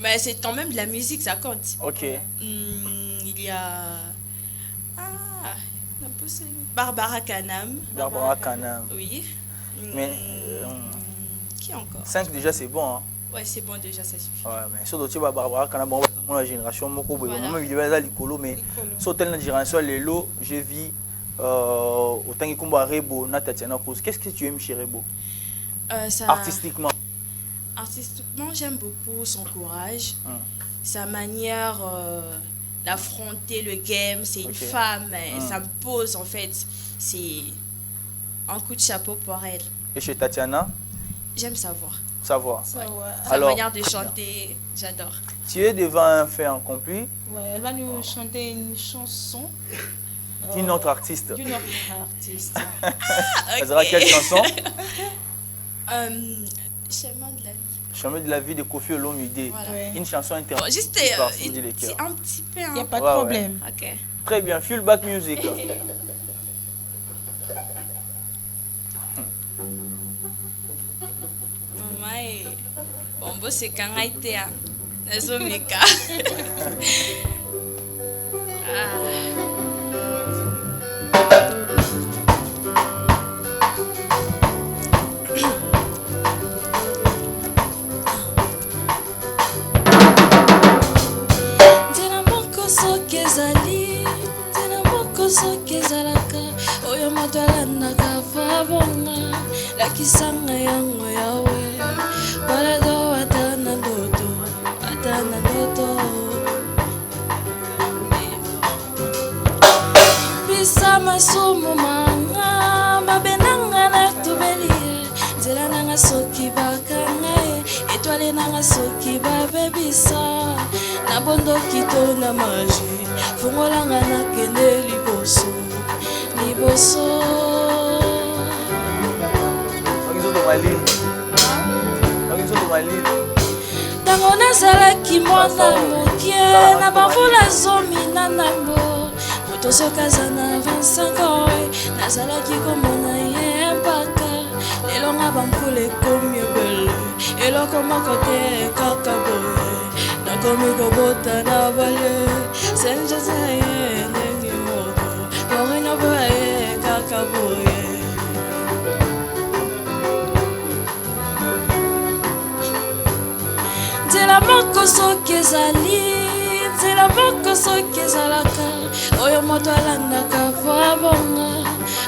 Mais c'est quand même de la musique, ça compte. Ok. Il y a... Barbara Kanam. Barbara Kanam. Oui. Mais... qui encore? 5 déjà, c'est bon. Hein? Ouais, c'est bon déjà, ça suffit. Ouais, mais surtout Barbara Kanam, bon, la génération, moi, il y a l'icolo, mais sur telle génération, Lelo, je vis autant que combat Rebo, Tatiana Cruz. Qu'est-ce que tu aimes chez Rebo? Artistiquement. Artistiquement, j'aime beaucoup son courage, sa manière d'affronter le game. C'est une femme, ça me pose en fait. C'est un coup de chapeau pour elle. Et chez Tatiana? J'aime savoir. Savoir. Sa manière de chanter, j'adore. Tu es devant un fait accompli. Ouais, elle va nous chanter une chanson. D'une autre artiste. D'une autre artiste. Elle sera quelle chanson? Chemin de la vie. Chemin de la vie de Kofi Olomide. Voilà. Une chanson intéressante. Juste un petit peu. Il n'y a pas de problème. Ok. Très bien, full back music. Bon, c'est quand été à Nazomika. Oyo matala nakavabonga lakisanga yango yawe balado atana ndoto bisa masumu manga mabenanga na tubelie nzela nanga soki bakanga etwale nanga soki babebisa na bondoki to na maji fungolanga nakende liboso ntango nazalaki mwana mokie na bamvula zomi na ndambo moto soki aza na 25 ans nazalaki komona ye mpaka lelo nga bamvula ekomi ebele eloko moko te kaka boye nakomi kobota na bale senjeza ye ndenge moko morino boye kaka boye nzela moko soki ezali nzela moko soki ezalaka oyo moto alandaka po abonga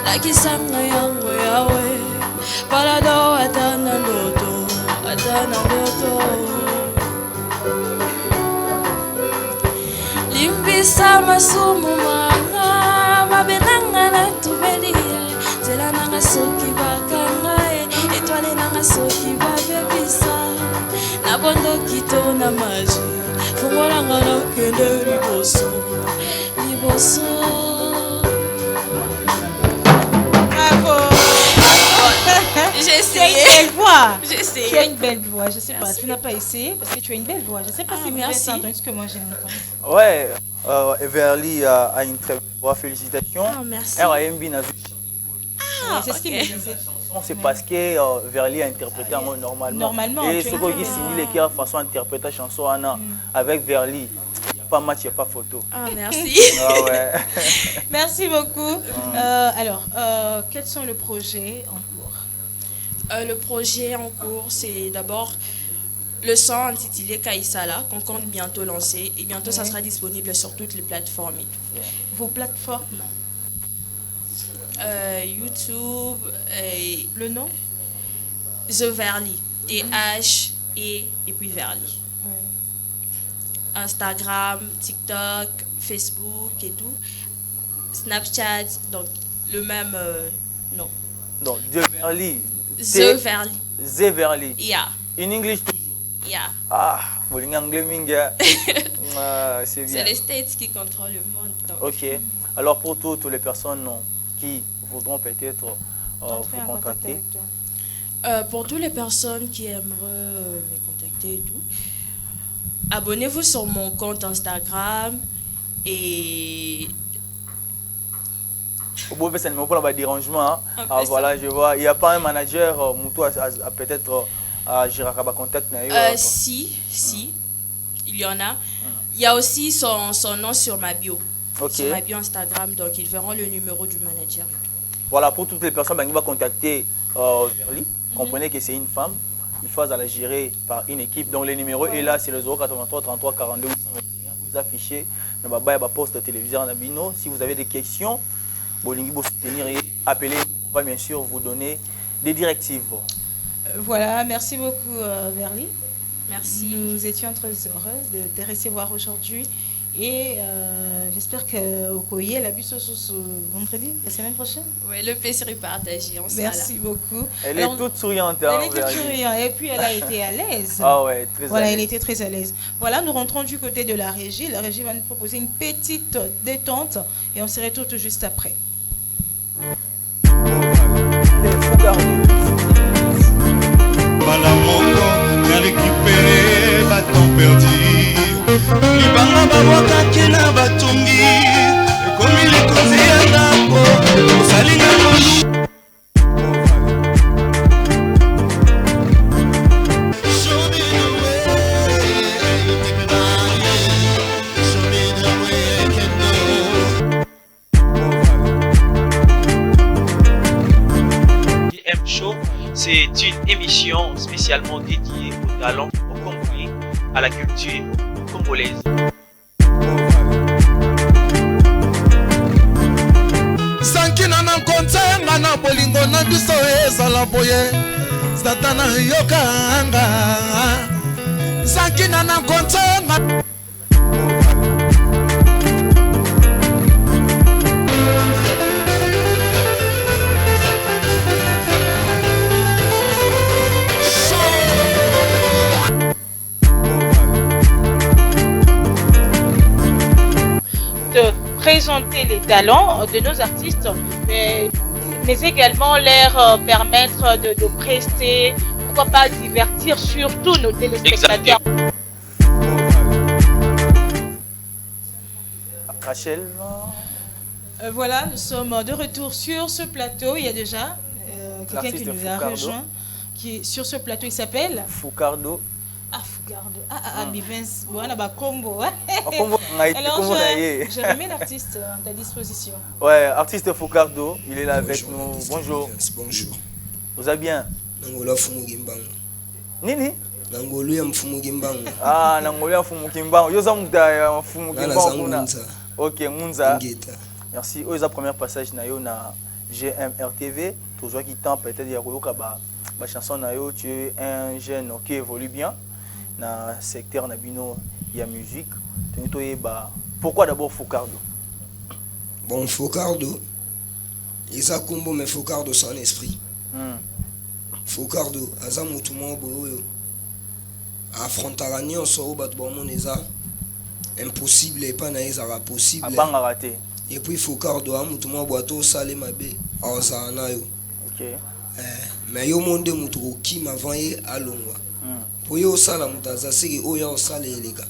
lakisanga yango yawe balado ata na ndoto limbisa masumu manga mabenanga na tubelia nzela nanga soki bakanga etwale nanga soki babebisa na bondoki to na maji fungolanga nakende liboso Bravo. J'ai essayé. Tu as une belle voix. J'ai essayé. Tu as une belle voix. Je sais pas, tu n'as pas essayé parce que tu as une belle voix. Je sais pas si vous avez entendu ce que moi j'ai entendu. Ouais, Everly a une très belle Bon, félicitations. Oh, merci. C'est ce qu'il me disait. C'est parce que Verly a interprété normalement. Et ce qui signifie qu'il y a façon d'interpréter la chanson avec Verly. Il n'y a pas match, il n'y a pas photo. Ah, merci. Ah, ouais. Merci beaucoup. Alors, quels sont les projets en cours? Le projet en cours, c'est d'abord le son intitulé Kaïsala, qu'on compte bientôt lancer. Et bientôt, ça sera disponible sur toutes les plateformes. Vos plateformes? YouTube. Le nom? The Verly. Et H, et puis Verly. Instagram, TikTok, Facebook et tout. Snapchat, donc le même nom. Donc, The Verly. The Verly. The Verly. Yeah. In English toujours. Yeah. Ah, vous l'avez anglais minga. C'est bien. C'est les States qui contrôlent le monde. Donc. Ok. Alors pour toutes les personnes qui voudront peut-être vous contacter. Pour toutes les personnes qui aimeraient me contacter et tout, abonnez-vous sur mon compte Instagram et... C'est un pour le dérangement. Ah, voilà, je vois. Il n'y a pas un manager peut-être à Girakaba Contact. Si, il y en a. Il y a aussi son nom sur ma bio. Okay. Sur ma bio Instagram, donc ils verront le numéro du manager. Voilà, pour toutes les personnes qui vont contacter Verly, comprenez que c'est une femme. Il faut la gérer par une équipe. Donc le numéro est là, c'est le 083 33 42 821. Vous affichez dans le poste de télévision Nabino. Si vous avez des questions, vous soutenir et appelez. On va bien sûr vous donner des directives. Voilà, merci beaucoup Verly. Merci. Nous étions très heureuses de te recevoir aujourd'hui. Et j'espère que au Koye, la bus ce vendredi, la semaine prochaine. Oui, le plaisir est partagé. Merci beaucoup. Elle est toute souriante. Elle est toute souriante. Et puis elle a été à l'aise. Ah ouais, très voilà, à l'aise. elle était très à l'aise. Voilà, nous rentrons du côté de la régie. La régie va nous proposer une petite détente et on se retrouve tout juste après. Balamoko, récupéré, bâton perdu. Libanga babwakaki na batungi ekomi likonzi ya ndako osalinga molu. JM Show, c'est une émission spécialement dédiée aux talents, au Congolais, à la culture congolaise. Sankina na kontenga na bolingo na biso ezala boye satana yokanga Sankina na kontenga. De présenter les talents de nos artistes, mais également leur permettre de prester, pourquoi pas divertir surtout nos téléspectateurs. Rachel. Voilà, nous sommes de retour sur ce plateau. Il y a déjà quelqu'un qui nous a rejoint. Qui est sur ce plateau, il s'appelle Foucardo. Ah, Foucardo. Bivens. Voilà, bah, combo. Alors, je remets l'artiste à ta disposition. Ouais, artiste Foucardo, il est là avec nous. Bonjour. Bonjour. Vous allez bien? Nangola Fumugimbango. Nini? Nangolu ya Mfumugimbango. Ah, Nangolu ya Mfumugimbango. Yo zamuta Mfumugimbango. Ok, Munza. Merci. C'est le premier passage na yo na GMRTV. Toujours qui tente peut-être ya koyoka ba chanson na yo, tu es un jeune qui évolue bien dans le secteur nabino ya musique. Pourquoi d'abord Foucardo? Bon, Foucardo, il a combo mais Foucardo sans esprit. Foucardo, azamutu mo boyo. Affronter la nuit, on sort au bas de bon impossible et pas naïsara possible. Raté. Et puis Foucardo, amutu mo boato salé mabe, ozana yo. OK. Mais yo monde mutu ki mavanye alongwa. Pour yo sala mutaza seki oya osala eleka.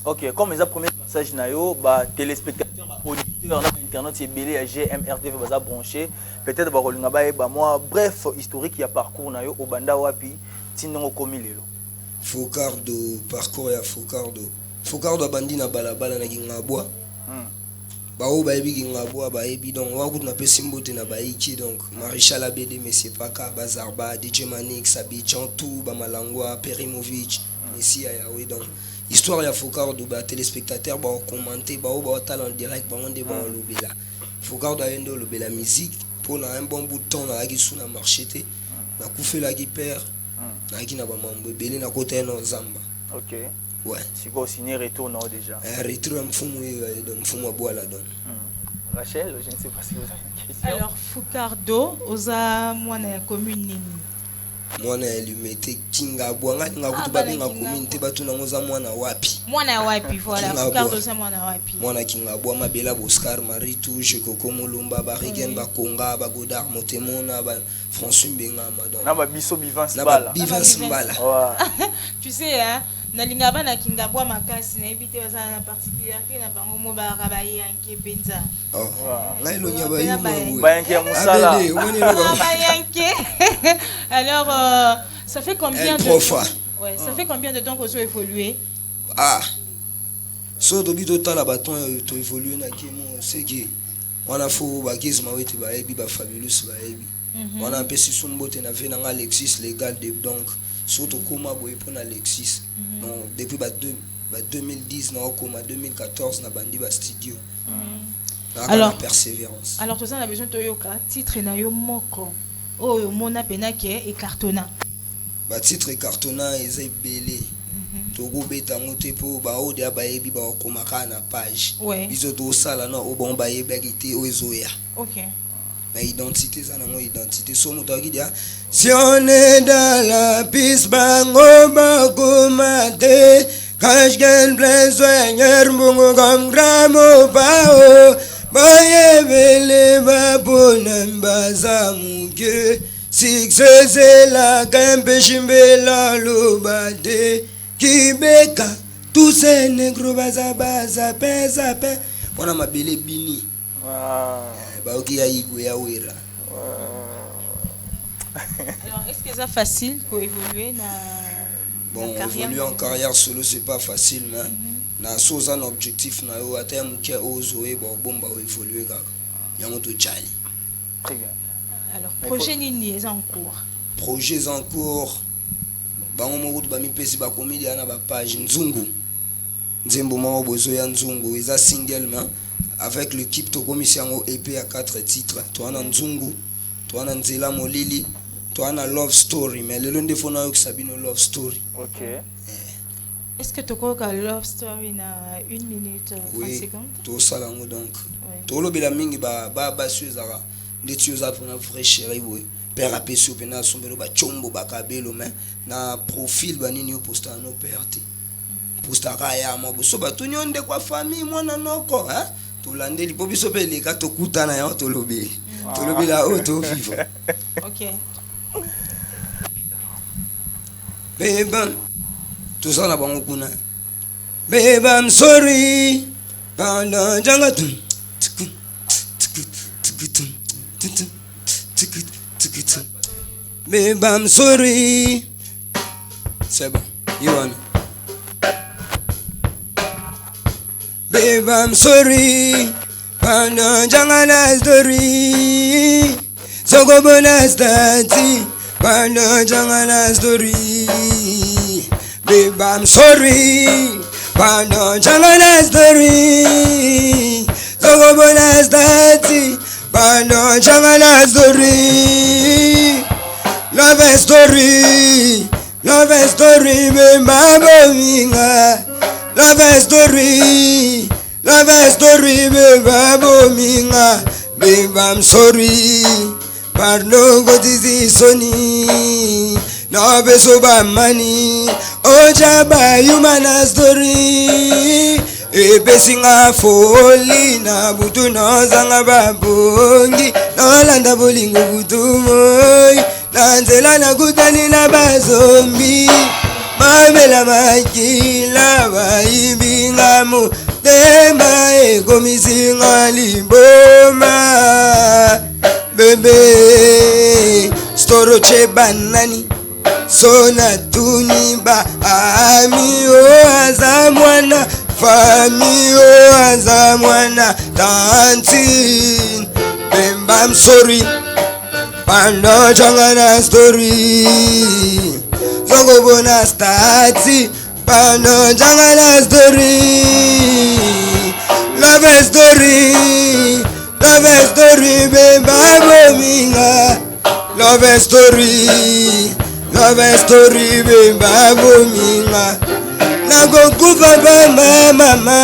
Ok, comme les premiers passages nayo, bah téléspectateurs, auditeurs, internet c'est belé à GMRTV baza branché. Peut-être bah rolinga ba moi bref historique ya parcours nayo au banda wapi tinongo komi lelo. Focardo parcours ya Focardo. Focardo bandi na balabala na ngabwa. Bao baebi ngabwa baebi donc wa kuna pesi mbote na baiki donc Maréchal Abede Messie Paka Bazarba DJ Manix Abidjan tout ba Malangwa Perimovic Messi Ayawe donc histoire ya Focardo ba téléspectateurs ba commenter ba talent direct ba onde ba lobela Focardo ayendo lobela musique pour na un bon bout de temps na gisu na marché té na kufela ki père na ki na ba mambo belé na côté no Zamba. OK. Ouais. Si vous signez retour non déjà. Retour mfumu wa boala donc. Rachel, je ne sais pas si vous avez une question. Alors Focardo oza mwana ya commune nini? Mwana elimete kinga bwanga ngakutu babenga commune te batuna ngoza mwana wapi? Mwana wapi voilà Focardo za mwana wapi? Mwana kinga bwa mabela Oscar Marie Touche Koko Mulumba Barigen ba Konga ba Godard Motemona ba François Mbengama donc. Na ba biso Bivance Mbala. Bivance Mbala. Tu sais hein nalinga bana kinga bwa makasi na ebite oza na particularité na bango mo ba rabaye yanke benza. Oh. Ngai lo nya ba yuma. Ba yanke musala. Ba yanke. Alors ça fait combien de temps? Ouais, ça fait combien de temps que vous avez évolué? Ah. So to bito tala baton to évoluer na kimo c'est que on a fo ba gizma wete ba ebi ba fabulous ba ebi. On a pesi sumbote na vena nga Alexis légal de donc surtout comment boy pour Alexis donc depuis 2010 na koma 2014 na bandi ba studio alors persévérance alors tout ça on a besoin de yoka titre na yo moko oh mona penake et cartona ba titre cartona ezai belé togo beta ngote po ba ode ba yebi ba koma kana page biso to sala na o bon ba yebagité o ezoya. OK. Mais identité ça non identité so moto qui dit si on est dans la piste bango bango mate cache gain besoin mbongo comme gramo pao baye bele babona mbaza muke succès la campe chimbela lobade kibeka tous ces négros baza pesa pe pona mabele bini. Alors, est-ce que c'est facile pour évoluer dans la carrière? Évoluer en carrière solo, c'est pas facile, mais na soza un objectif na yo ata mukia ozoe bon ba évoluer kaka. Yango to chali. Très bien. Alors, projet nini est en cours? Projets en cours. Bango mo ba mi pesi ba comédie na ba page Nzungu. Nzembo mo bozo ya Nzungu, eza single man. Avec l'équipe de commission EP à 4 titres. Toi on a Nzungu, toi on a Nzela Molili, toi on a Love Story. Mais le long des fois on a Sabino Love Story. OK. Est-ce que tu crois que Love Story na 1 minute 30 secondes? Tout ça là donc. Tout le bela mingi ba suezara. Les tueuses pour na vrai chéri boy. Père apé sur pena sombelo ba chombo ba kabelo mais na profil ba nini posta no perte. Posta kaya mo so ba tunyonde kwa famille mwana noko, hein? Tolande lipo biso pe leka tokutana ya tolobeli la auto vivo. OK. Beba tout ça na bango kuna beba I'm sorry banda jangatu beba I'm sorry c'est bon you want. Babe, I'm sorry. Pano jangana story. So go bonus daddy. Pano jangana story. Babe, I'm sorry. Pano jangana story. So go bonus daddy. Pano jangana story. Love story. Love story. Babe, I'm minga. Love story, baby, bominga, baby, I'm sorry. Pardon, God is Sony. No be so bad money. Oh, Jabba, human story. E besinga foli na butu no zanga babongi. No landa bolingo butu moi. Nanzela na gutani na bazombi. mamela makila baibinga motema ekomisinga liboma bebe storo che banani sona tuniba ami o aza mwana fami o aza mwana tantin bemba I'm sorry pano jangana story zongo bona stati pano jangana story love story bemba bominga love story bemba bominga nagokufa ba mama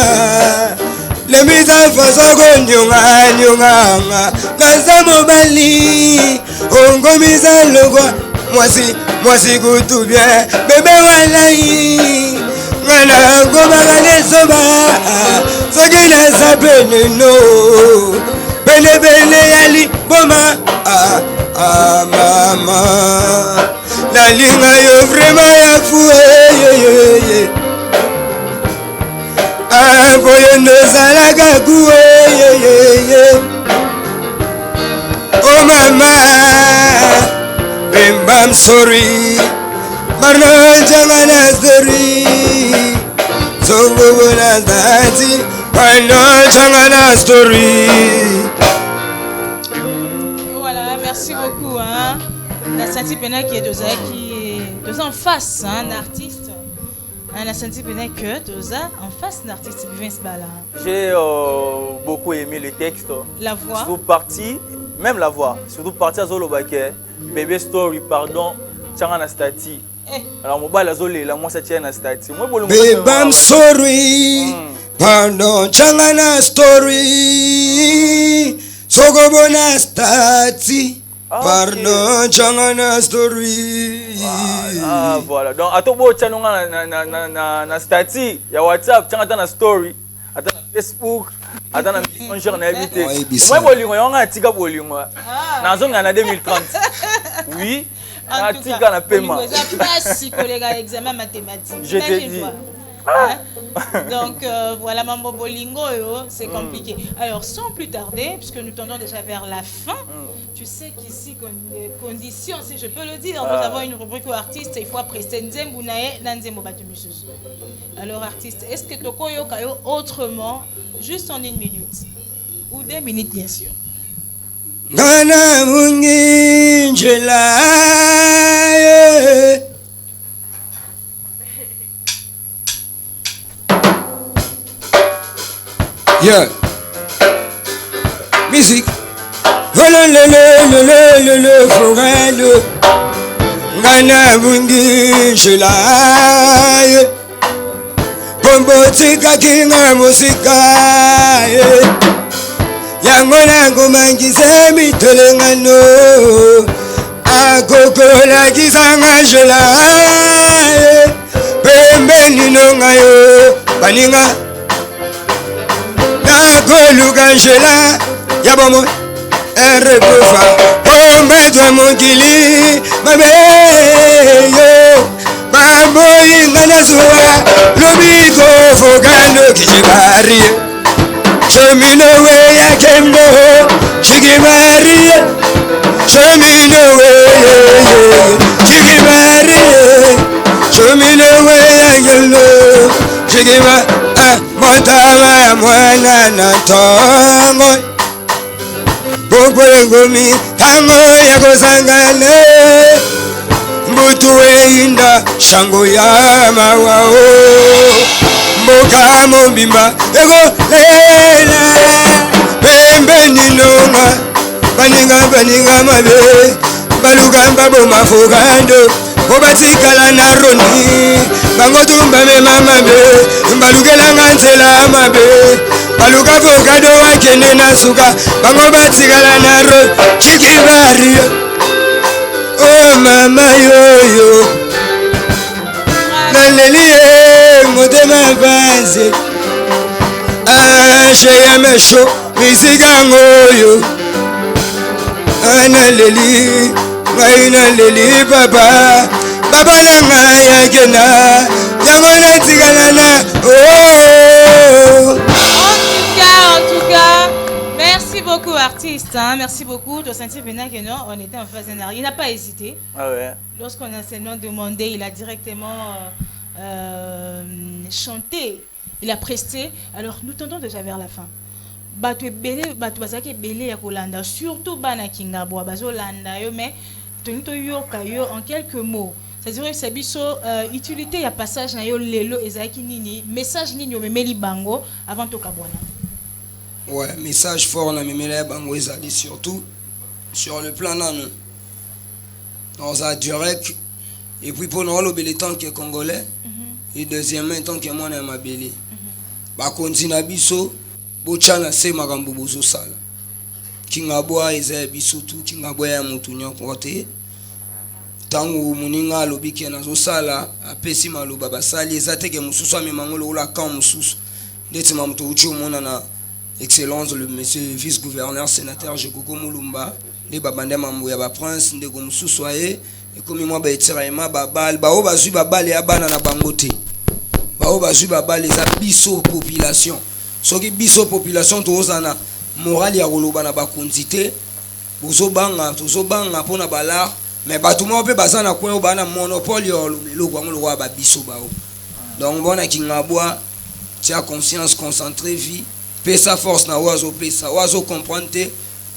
le mise en face nyonga kaza mobali ongo mise logo mwasi kutu bien bebe walai ngana ngoma lesoba sogina sapene no bele yali boma mama la linga yo vraiment ya fou boye nozalaka kuwe oh mama bemba I'm sorry marna jangana story zongo bona zati marna jangana story. Voilà, merci beaucoup hein. La Santi Pena qui est deux en face hein, un artiste. La Santi Pena que Doza en face d'un artiste Vince Bala. J'ai beaucoup aimé le texte. La voix. Surtout partie, même la voix. Surtout partie à Zolo Baké. Bébé Story, pardon. Tchang Anastati. Alors, mon bal à Zolé, la moi ça tient Anastati. Baby I'm sorry. Pardon, Tchang Anastati. Sogo Bonastati. Pardon, Changana story. Voilà. Donc, à tout beau channel na stati, ya WhatsApp, changa na story, ata na Facebook, ata na Messenger na habité. Moi bolingo yonga tika bolingo. Na zonga na 2030. Oui. Na tika na paiement. Pas si collègue à examen mathématique. Je te dis. Donc voilà Mambo Bolingo, c'est compliqué. Alors sans plus tarder, puisque nous tendons déjà vers la fin, tu sais qu'ici, les conditions, si je peux le dire, nous avons une rubrique aux artistes, il faut prester Nzembunae, Nanzemo Batumususu. Alors artiste, est-ce que Tokoyo Kayo autrement, juste en 1 minute ou 2 minutes bien sûr? Gana mungi njela yeah. Musique. Le forêt. Gana bungi jelaye. Bombo tika kinga musika. Yangona kumangi semi telengano. Akoko la kisanga jelaye. Pembeni nongayo. Baninga. Nakoluka njela yabomo erebufa ombetwa mokili mabeyo baboyinga nasuwa lobiko fokando kijibari chominowe ya kembo chikibari chominowe chikibari chominowe ya kembo chikibari Montama ya mwana na tongo Bokwe ngumi tango ya kozangane Mbutu weinda shango ya mawao Mboka mbimba ego lela Pembe ninonga Baninga mabe Baluga mbabo mafogando Obatikala na roni Bangotumba me mama be Balugela ngantela mabe Baluga fogado wakene na suka Bangobatikala na roni Chikibari Oh mama yoyo Nalelie motema baze Ashe ya mesho Misiga ngoyo Analeli Maina leli papa papa nanga yakena yango natikalana. En tout cas, merci beaucoup artiste, hein? Merci beaucoup. Tu as senti bien que non, on était en phase d'énergie. Il n'a pas hésité. Ah ouais. Lorsqu'on a seulement demandé, il a directement chanté, il a presté. Alors nous tendons déjà vers la fin. Batu belé, batu bazaki belé ya kolanda, surtout bana kingabo, bazo landa yo, mais tonito yo kayo en quelques mots. C'est-à-dire que c'est biso utilité ya passage na yo lelo ezaki nini, message nini yo memeli bango avant to kabwana. Ouais, message fort na memeli bango ezali surtout sur le plan nano. Dans un direct et puis pour nous le temps qui est congolais et deuxièmement tant que moi na mabélé. Ba kontina biso bochana se makambo bozo sala. Kingabwa eza biso tu kingabwa ya mutu nyoko te. Tangu muninga lobiki nazo sala apesi maloba basali ezateke mususu amemangolo la kan mususu. Ndeti mamto uchi mona na excellence le monsieur vice-gouverneur sénateur Jekoko Mulumba les babande mambo ya ba prince ndeko mususu aye et comme moi ba etiraima babal ba o bazui babal ya bana na bangote. Ba o bazui babal eza biso population. Soki biso population tozana moral ya koloba na bakondité bozobanga tozobanga pona balar mais batuma pe bazana kwa bana monopole lo kwa ngolo wa ba biso bao. Donc bona kingabwa tia conscience concentré vie pesa force na wazo pesa wazo comprendre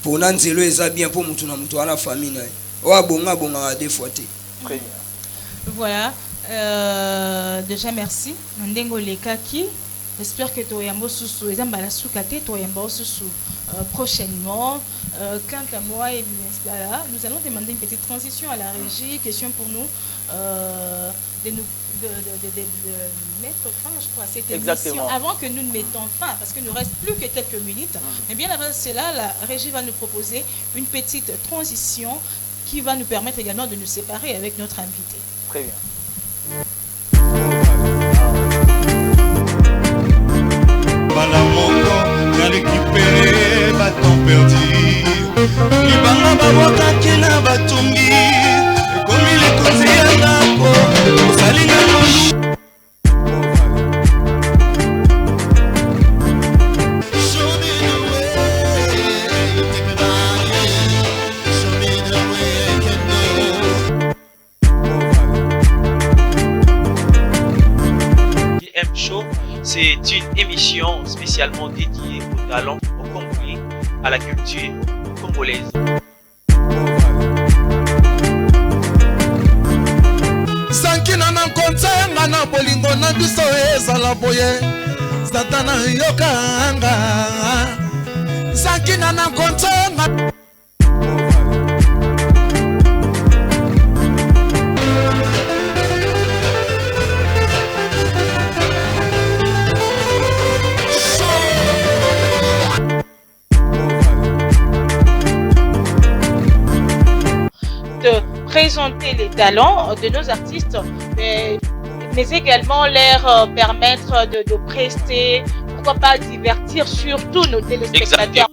pour nanzelo eza bien pour mutu na mutu ana famille na wa bonga bonga des fois te. Très bien. Voilà, déjà merci ndengo lekaki. J'espère que tu yambo susu ezamba la soukate tu yambo susu prochainement. Quant à moi et bien là, nous allons demander une petite transition à la régie. Question pour nous de mettre fin, je crois, à cette émission avant que nous ne mettons fin, parce qu'il ne reste plus que quelques minutes. Mais bien avant cela, la régie va nous proposer une petite transition qui va nous permettre également de nous séparer avec notre invité. Très bien. Balamoko, y'a récupéré, bâton perdu. Libanga baboka kena batumbi. Comme il est côté à la peau, salinga lolu. JM Show, c'est une émission spécialement dédiée aux talents, aux compris, à la culture congolaise. Sankina na kontenga na bolingo na biso ezala boye satana yokanga Sankina na kontenga. Présenter les talents de nos artistes, mais également leur permettre de prester, pourquoi pas divertir surtout nos téléspectateurs.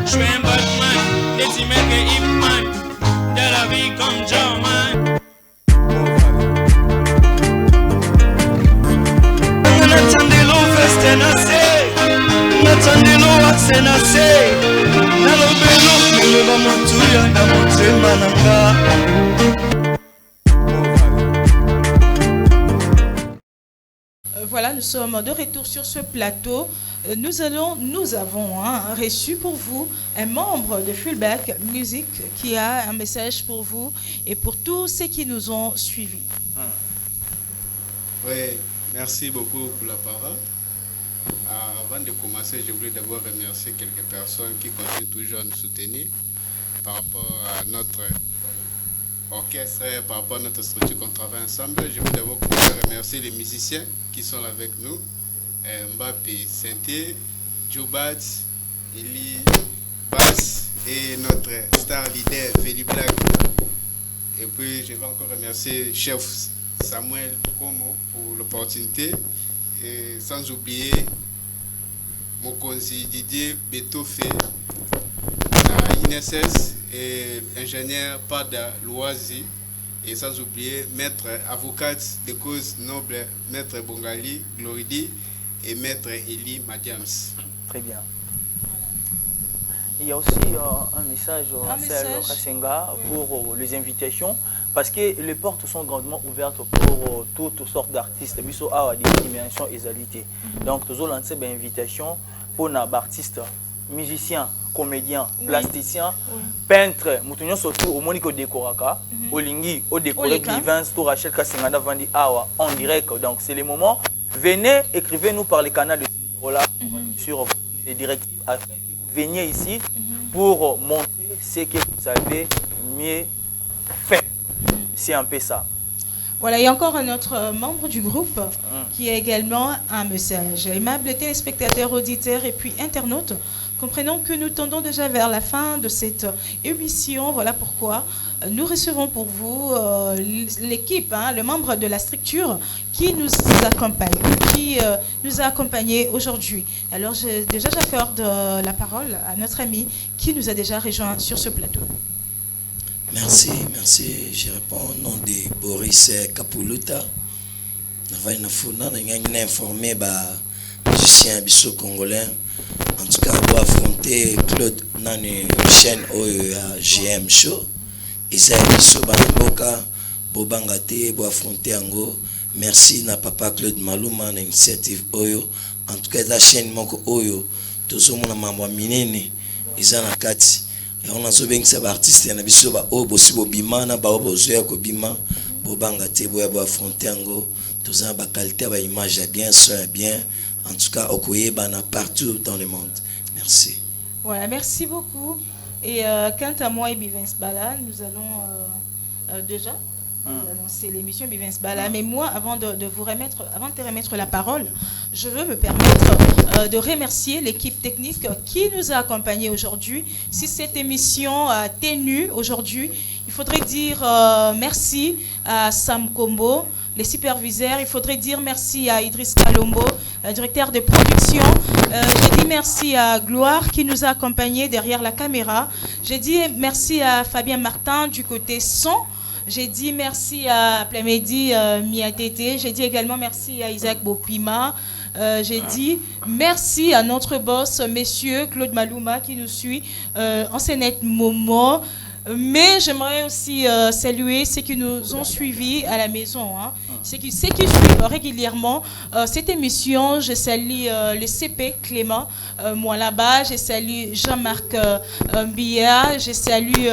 Je suis un Batman, des emails et Hitman, de la vie comme German. Natandelo festenase, natandelo aksenase, nalobelo naloba motuya na motema nanga. Voilà, nous sommes de retour sur ce plateau. Nous avons reçu pour vous un membre de Fullback Music qui a un message pour vous et pour tous ceux qui nous ont suivis. Oui, merci beaucoup pour la parole. Avant de commencer, je voulais d'abord remercier quelques personnes qui continuent toujours à nous soutenir par rapport à notre orchestre, par rapport à notre structure qu'on travaille ensemble. Je voulais d'abord remercier les musiciens qui sont avec nous. Mbappé, Sainté, Jobat, Eli, Bass et notre star leader, Feli Black. Et puis je vais encore remercier chef Samuel Komo pour l'opportunité. Et sans oublier Mokonzi Didier Betofé, INSS et ingénieur Pada Loisi. Et sans oublier maître avocate de cause noble, maître Bongali Gloridi et maître Eli Madiams. Très bien. Il y a aussi un message à Celle Kassenga pour les invitations, parce que les portes sont grandement ouvertes pour toutes sortes d'artistes. Biso a des dimensions égalité. Donc, nous avons lancé une invitation pour les artistes, musiciens, comédiens, plasticiens, peintres, nous surtout au Monico Dekoraka, au Lingi, au Décoré Vivens, pour Rachel Kassenga Vandi Awa en direct. Donc, c'est le moment. Venez, écrivez-nous par les canaux de ce numéro-là sur les directives afin que vous veniez ici pour montrer ce que vous avez mieux fait. C'est un peu ça. Voilà, il y a encore un autre membre du groupe qui a également un message. Aimables téléspectateurs, auditeurs et puis internautes, comprenons que nous tendons déjà vers la fin de cette émission. Voilà pourquoi nous recevons pour vous l'équipe, le membre de la structure qui nous accompagne, qui nous a accompagnés aujourd'hui. Alors déjà j'accorde la parole à notre ami qui nous a déjà rejoint sur ce plateau. Merci. Je réponds au nom de Boris Kapuluta. Nous avons informé les musiciens biso congolais. En tout cas, pour affronter Claude dans une chaîne GM Show. Isaïe biso Banaboka, Bobangate, pour affronter Ango. Merci na papa Claude Maluma na initiative Oyo. En tout cas, la chaîne Moko Oyo. Tout ce monde a membre minene. Ils ont la carte. On a souvent que artiste y a biso ba o bosi bobima na ba obozoya ko bima bobanga te boya bo affronter ngo tous ba qualité ba image bien son bien en tout cas okoyeba na partout dans le monde. Merci. Voilà, merci beaucoup. Et quant à moi et Bivens Bala, nous allons déjà annoncer l'émission Bivens Bala. Mais moi, avant de te remettre la parole, je veux me permettre de remercier l'équipe technique qui nous a accompagnés aujourd'hui. Si cette émission a tenu aujourd'hui, il faudrait dire merci à Sam Kombo, les superviseurs. Il faudrait dire merci à Idriss Kalombo, directeur de production. J'ai dit merci à Gloire qui nous a accompagnés derrière la caméra. J'ai dit merci à Fabien Martin du côté son. J'ai dit merci à Plamedi Miatete. J'ai dit également merci à Isaac Bopima. J'ai dit merci à notre boss, monsieur Claude Maluma, qui nous suit en Sénète Momo. Mais j'aimerais aussi saluer ceux qui nous ont suivis à la maison, ceux qui suivent régulièrement cette émission. Je salue le CP Clément, moi là-bas. Je salue Jean-Marc Mbia. Je salue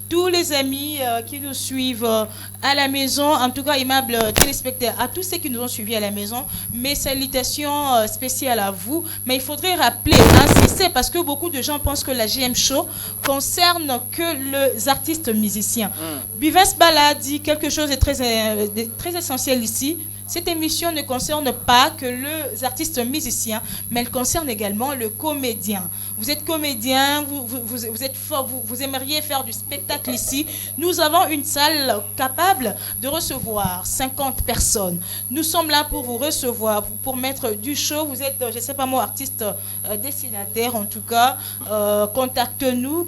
tous les amis qui nous suivent à la maison. En tout cas, aimables téléspectateurs, à tous ceux qui nous ont suivis à la maison. Mes salutations spéciales à vous. Mais il faudrait rappeler, insister, parce que beaucoup de gens pensent que la GM Show concerne que les artistes musiciens. Bivens Bala dit quelque chose de très essentiel ici. Cette émission ne concerne pas que les artistes musiciens, mais elle concerne également le comédien. Vous êtes comédien, vous êtes fort, vous aimeriez faire du spectacle ici. Nous avons une salle capable de recevoir 50 personnes. Nous sommes là pour vous recevoir, pour mettre du show. Vous êtes, je ne sais pas moi, artiste dessinateur en tout cas. Contactez-nous.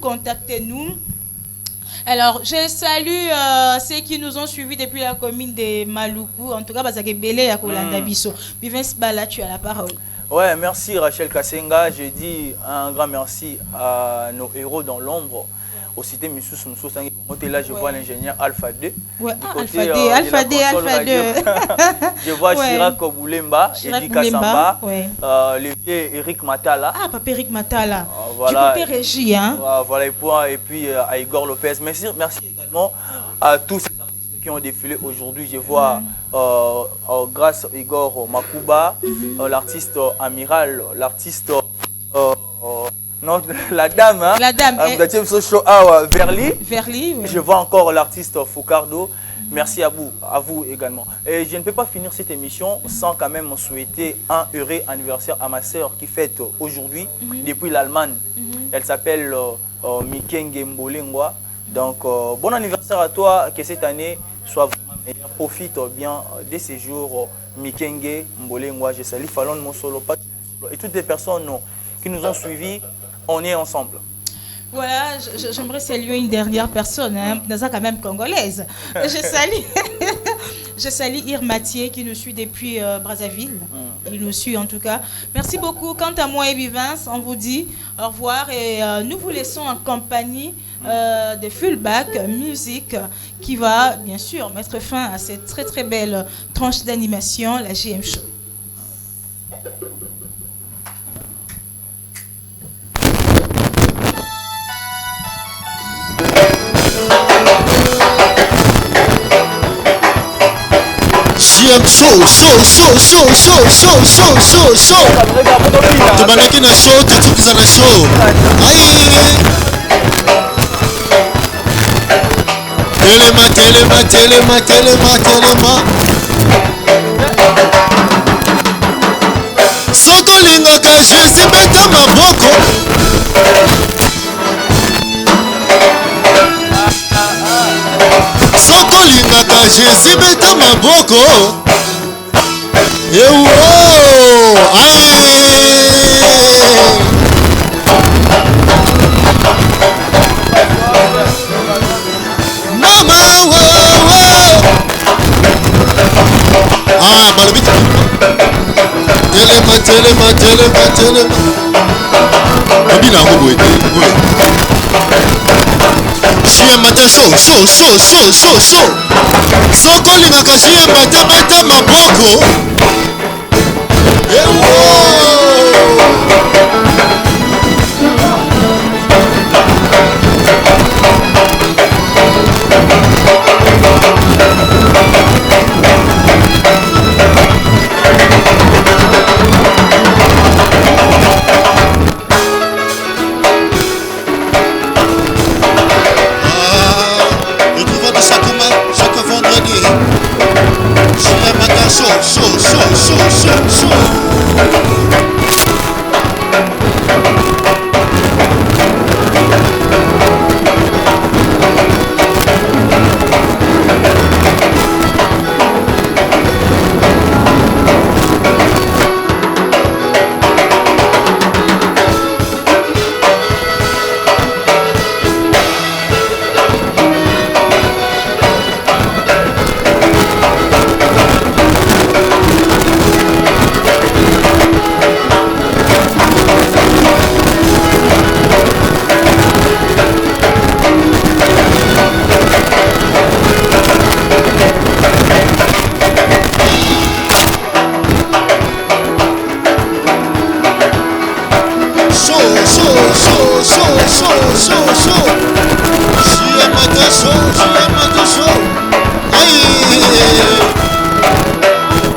Alors, je salue ceux qui nous ont suivis depuis la commune de Maluku. En tout cas, Bazake Belé à Kolanda Bisso. Bivens Bala, tu as la parole. Ouais, merci Rachel Kassenga. Je dis un grand merci à nos héros dans l'ombre. Au cité Missous, là, je vois l'ingénieur Alpha 2. Ouais, Alpha 2. Je vois Chirac Boulemba, Eddie Kassamba, le vieux Eric Matala. Ah, papa Eric Matala. Voilà. Du côté régie, hein. Voilà, et puis à Igor Lopez. Merci également à tous ces artistes qui ont défilé aujourd'hui. Je vois, grâce à Igor Makuba, l'artiste Amiral, l'artiste... non, la dame, hein? La dame. Verly. Oui. Je vois encore l'artiste Foucardo. Merci à vous également. Et je ne peux pas finir cette émission sans quand même souhaiter un heureux anniversaire à ma sœur qui fête aujourd'hui depuis l'Allemagne. Elle s'appelle Mikenge Mbolengwa. Donc, bon anniversaire à toi, que cette année soit vraiment meilleure. Profite bien de ces jours, Mikenge Mbolengwa. Je salue Fallon Mosolo et toutes les personnes qui nous ont suivis. On est ensemble. Voilà, j'aimerais saluer une dernière personne, hein, quand même congolaise. Je salue Irmatier qui nous suit depuis Brazzaville. Il nous suit en tout cas. Merci beaucoup. Quant à moi et Vivance, on vous dit au revoir et nous vous laissons en compagnie de Fullback Music qui va bien sûr mettre fin à cette très très belle tranche d'animation, la GM Show. GM show. Tubanaki na show, tutukiza na show. Telema. Soko lingaka Jésus beta maboko. Soko lingaka Jésus beta maboko. Mama, balabiki. Telema. Abina ngoboye. Jie mata show. Soko lingaka jie mata beta maboko. Chaque vendredi, je matin show.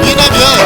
Il est bien.